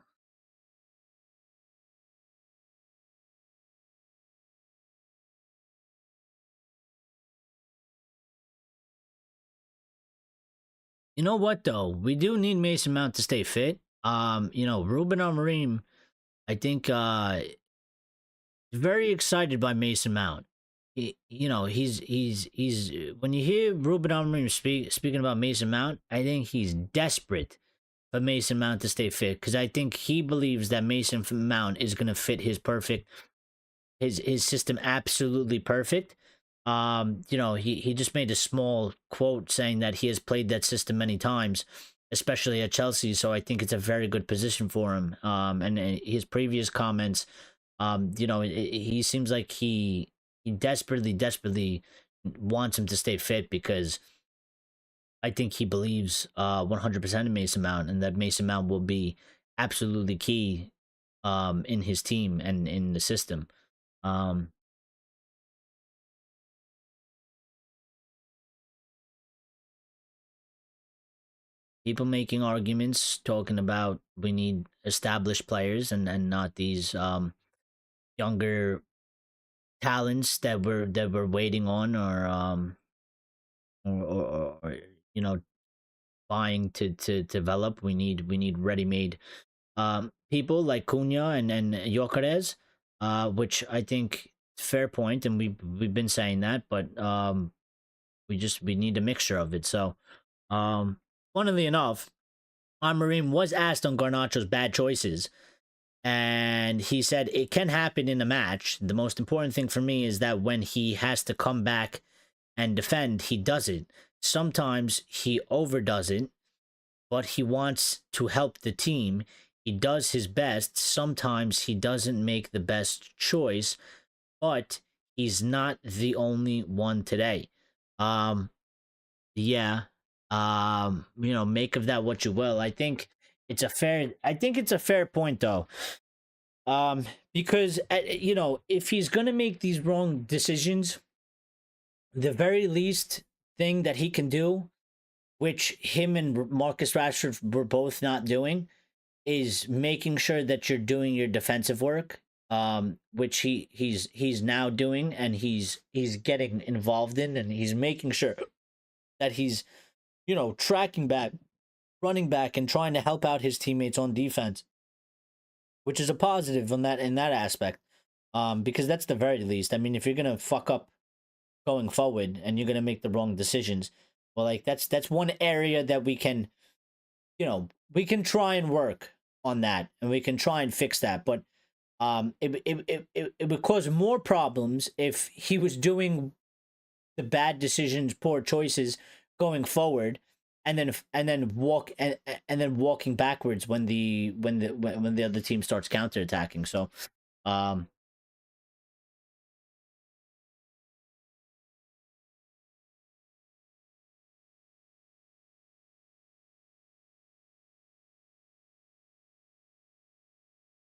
You know what though? We do need Mason Mount to stay fit. You know, Ruben Amorim, I think very excited by Mason Mount. You know, he's when you hear Ruben Amorim speaking about Mason Mount, I think he's desperate for Mason Mount to stay fit because I think he believes that Mason Mount is going to fit his system absolutely perfect. You know, he just made a small quote saying that he has played that system many times, especially at Chelsea. So I think it's a very good position for him. And his previous comments, you know, he seems like he desperately wants him to stay fit because I think he believes 100% in Mason Mount and that Mason Mount will be absolutely key in his team and in the system. Um, People making arguments talking about we need established players and not these younger talents that we're waiting on or you know buying to develop. We need ready made people like Cunha and Yokeres, which I think fair point, and we've been saying that, but we need a mixture of it. So funnily enough, Amorim was asked on Garnacho's bad choices, and he said it can happen in a match. The most important thing for me is that when he has to come back and defend, he does it. Sometimes he overdoes it, but he wants to help the team. He does his best. Sometimes he doesn't make the best choice, but he's not the only one today. Yeah. You know, make of that what you will. I think it's a fair point though. Because you know, if he's going to make these wrong decisions, the very least thing that he can do, which him and Marcus Rashford were both not doing, is making sure that you're doing your defensive work, which he's now doing, and he's getting involved in, and he's making sure that he's, you know, tracking back, running back, and trying to help out his teammates on defense, which is a positive on that in that aspect. Because that's the very least. I mean, if you're gonna fuck up going forward and you're gonna make the wrong decisions, well, like that's one area that we can, you know, we can try and work on that, and we can try and fix that. But it would cause more problems if he was doing the bad decisions, poor choices going forward, and then walking backwards when the other team starts counterattacking. So, um,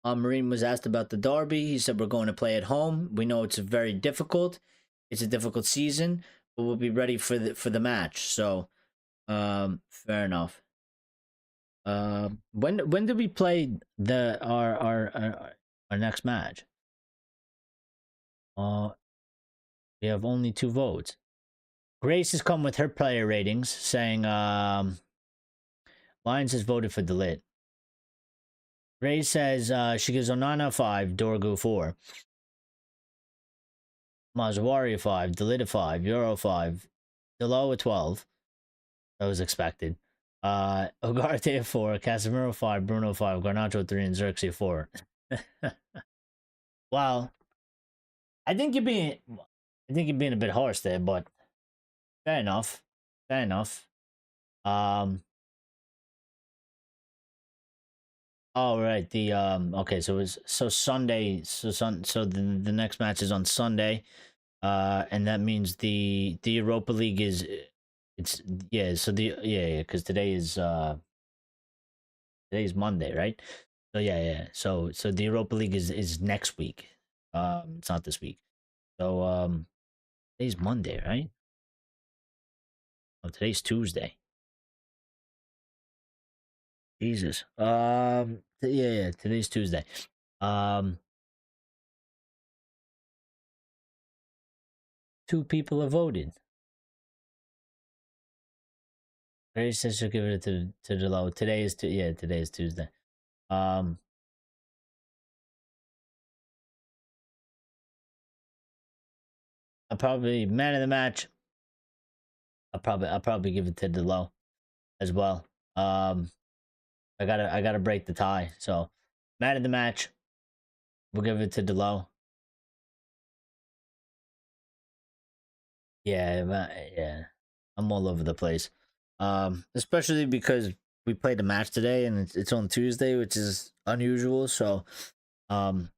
Amorim was asked about the derby. He said, we're going to play at home. We know it's very difficult. It's a difficult season, but we'll be ready for the match. So, fair enough. When do we play our next match? We have only 2 votes. Grace has come with her player ratings, saying Lions has voted for Delit. Grace says she gives Onana 5, Dorgu 4, Mazawari 5, Delit 5, Euro 5, Delo 12. That was expected. Ugarte 4, Casemiro 5, Bruno 5, Garnacho 3, and Xerxes 4. Wow. I think you're being a bit harsh there, but fair enough. Fair enough. Oh right, the okay, so Sunday, so the next match is on Sunday. And that means the Europa League is it's yeah, so because today's Monday, right? So yeah. So the Europa League is next week. It's not this week. So today's Monday, right? Oh, today's Tuesday. Jesus. Yeah, today's Tuesday. 2 people have voted. Grace says she'll give it to Delo. Today is Tuesday. I'll probably man of the match. I'll probably give it to Delo as well. I gotta break the tie. So man of the match, we'll give it to Delo. Yeah. I'm all over the place. Especially because we played a match today and it's on Tuesday, which is unusual. So, I'm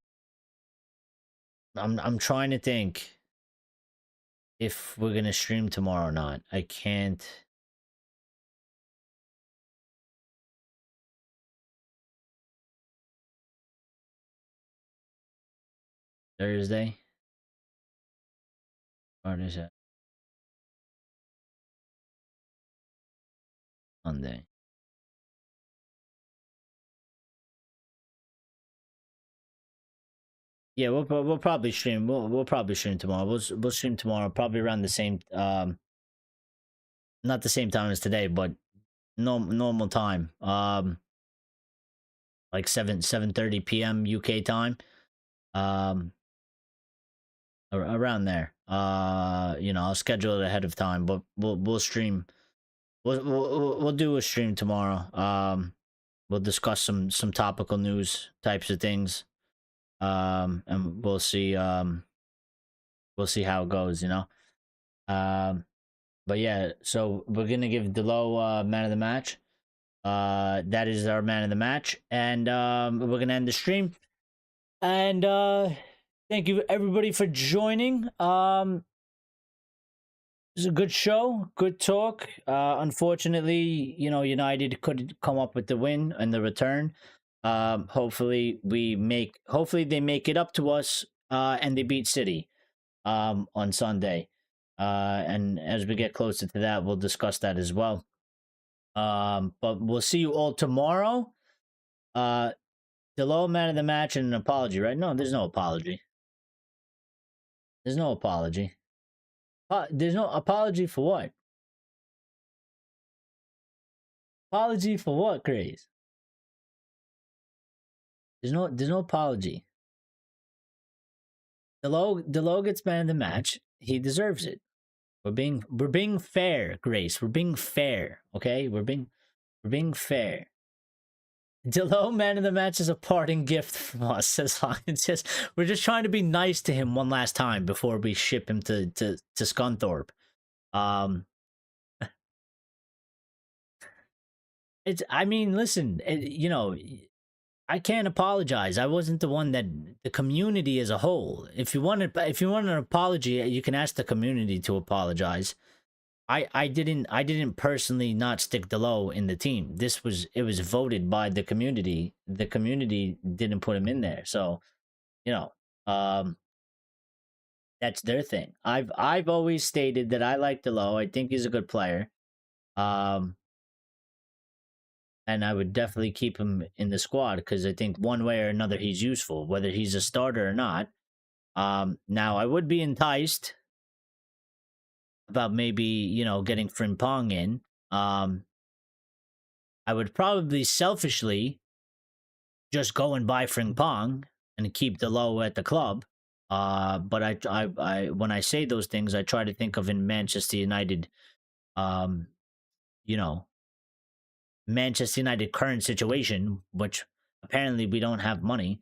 trying to think if we're gonna stream tomorrow or not. I can't. Thursday. Or is it Monday? Yeah, we'll probably stream. We'll probably stream tomorrow. We'll stream tomorrow, probably around the same not the same time as today, but normal time. Like 7:30 p.m. UK time. Around there. I'll schedule it ahead of time, but we'll stream. We'll do a stream tomorrow. We'll discuss some topical news types of things. And we'll see how it goes, but yeah, so we're gonna give Delo man of the match. That is our man of the match, and we're gonna end the stream. And thank you everybody for joining. It was a good show, good talk. Unfortunately, United couldn't come up with the win and the return. Hopefully they make it up to us and they beat City on Sunday. And as we get closer to that, we'll discuss that as well. But we'll see you all tomorrow. The low man of the match and an apology, right? No, there's no apology. There's no apology. There's no apology for what? Apology for what, Grace? There's no apology. Delo gets man of the match. He deserves it. We're being fair, Grace. We're being fair, okay? We're being fair. Delo man of the match is a parting gift from us. We're just trying to be nice to him one last time before we ship him to Scunthorpe. Listen, I can't apologize. I wasn't the one that the community as a whole. If you want an apology, you can ask the community to apologize. I didn't personally not stick Delo in the team. It was voted by the community. The community didn't put him in there. So, you know, um that's their thing. I've always stated that I like Delo. I think he's a good player. Um and I would definitely keep him in the squad because I think one way or another he's useful, whether he's a starter or not. Now I would be enticed about maybe, getting Frimpong in. I would probably selfishly just go and buy Frimpong and keep Delo at the club. But when I say those things, I try to think of in Manchester United, um, you know, Manchester United current situation, which apparently we don't have money.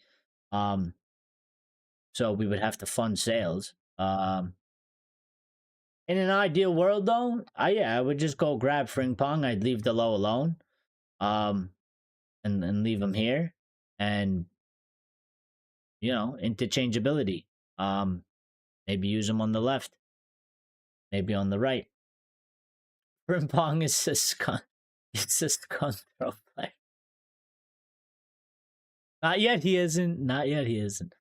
Um, so we would have to fund sales. In an ideal world, though, I would just go grab Frimpong. I'd leave Delo alone, um, and leave him here, and interchangeability. Maybe use him on the left, maybe on the right. Frimpong is a scun. It's a scun throw player. Not yet. He isn't. Not yet. He isn't.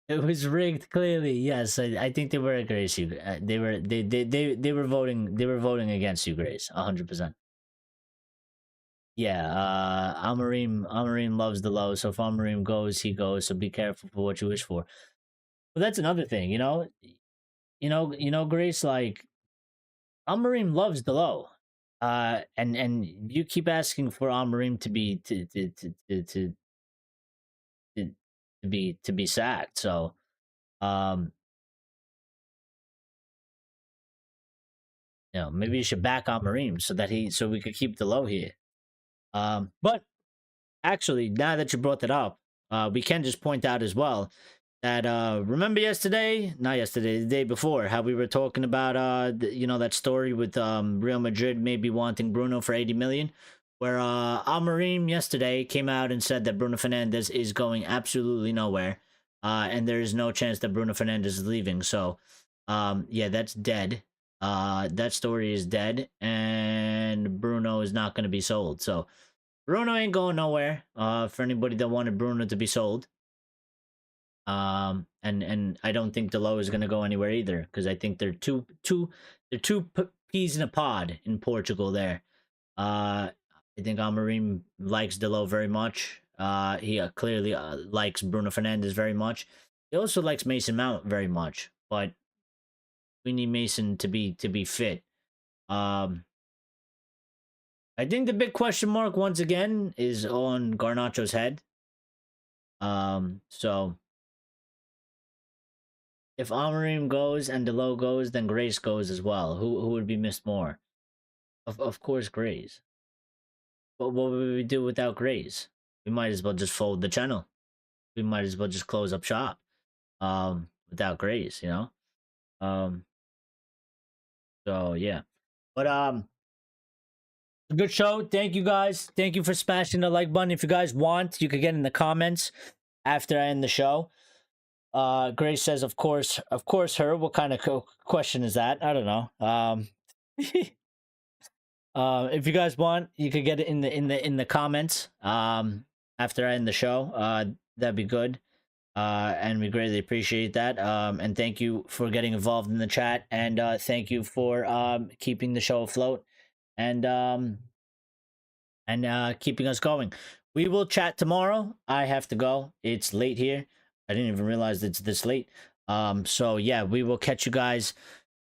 It was rigged. Clearly, yes. I think they were against you. They were voting. They were voting against you, Grace. 100%. Yeah. Amorim loves the low. So if Amorim goes, he goes. So be careful for what you wish for. But that's another thing. Grace. Like Amorim loves the low. And you keep asking for Amorim to be sacked. So, maybe you should back Amorim so we could keep the low here. But actually, now that you brought that up, we can just point out as well that remember the day before, how we were talking about that story with Real Madrid maybe wanting Bruno for 80 million, where Amorim yesterday came out and said that Bruno Fernandes is going absolutely nowhere, and there is no chance that Bruno Fernandes is leaving. So yeah, that's dead. That story is dead, and Bruno is not going to be sold. So Bruno ain't going nowhere. For anybody that wanted Bruno to be sold. And I don't think Delo is gonna go anywhere either because I think they're two peas in a pod in Portugal there. I think Amorim likes Delo very much. He clearly likes Bruno Fernandes very much. He also likes Mason Mount very much, but we need Mason to be fit. I think the big question mark once again is on Garnacho's head. So if Amorim goes and Delo goes, then Grace goes as well. Who would be missed more? Of course, Grace. But what would we do without Grace? We might as well just fold the channel. We might as well just close up shop. Without Grace, So yeah, but good show. Thank you guys. Thank you for smashing the like button. If you guys want, you could get in the comments after I end the show. Grace says, of course, her. What kind of question is that? I don't know. If you guys want, you could get it in the comments. After I end the show, that'd be good. And we greatly appreciate that. And thank you for getting involved in the chat, and thank you for keeping the show afloat, and keeping us going. We will chat tomorrow. I have to go. It's late here. I didn't even realize it's this late. So yeah, we will catch you guys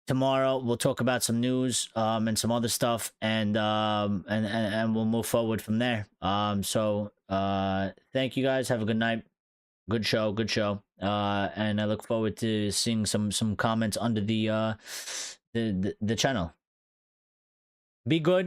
tomorrow. We'll talk about some news and some other stuff, and we'll move forward from there. So thank you guys. Have a good night. Good show. And I look forward to seeing some comments under the channel. Be good.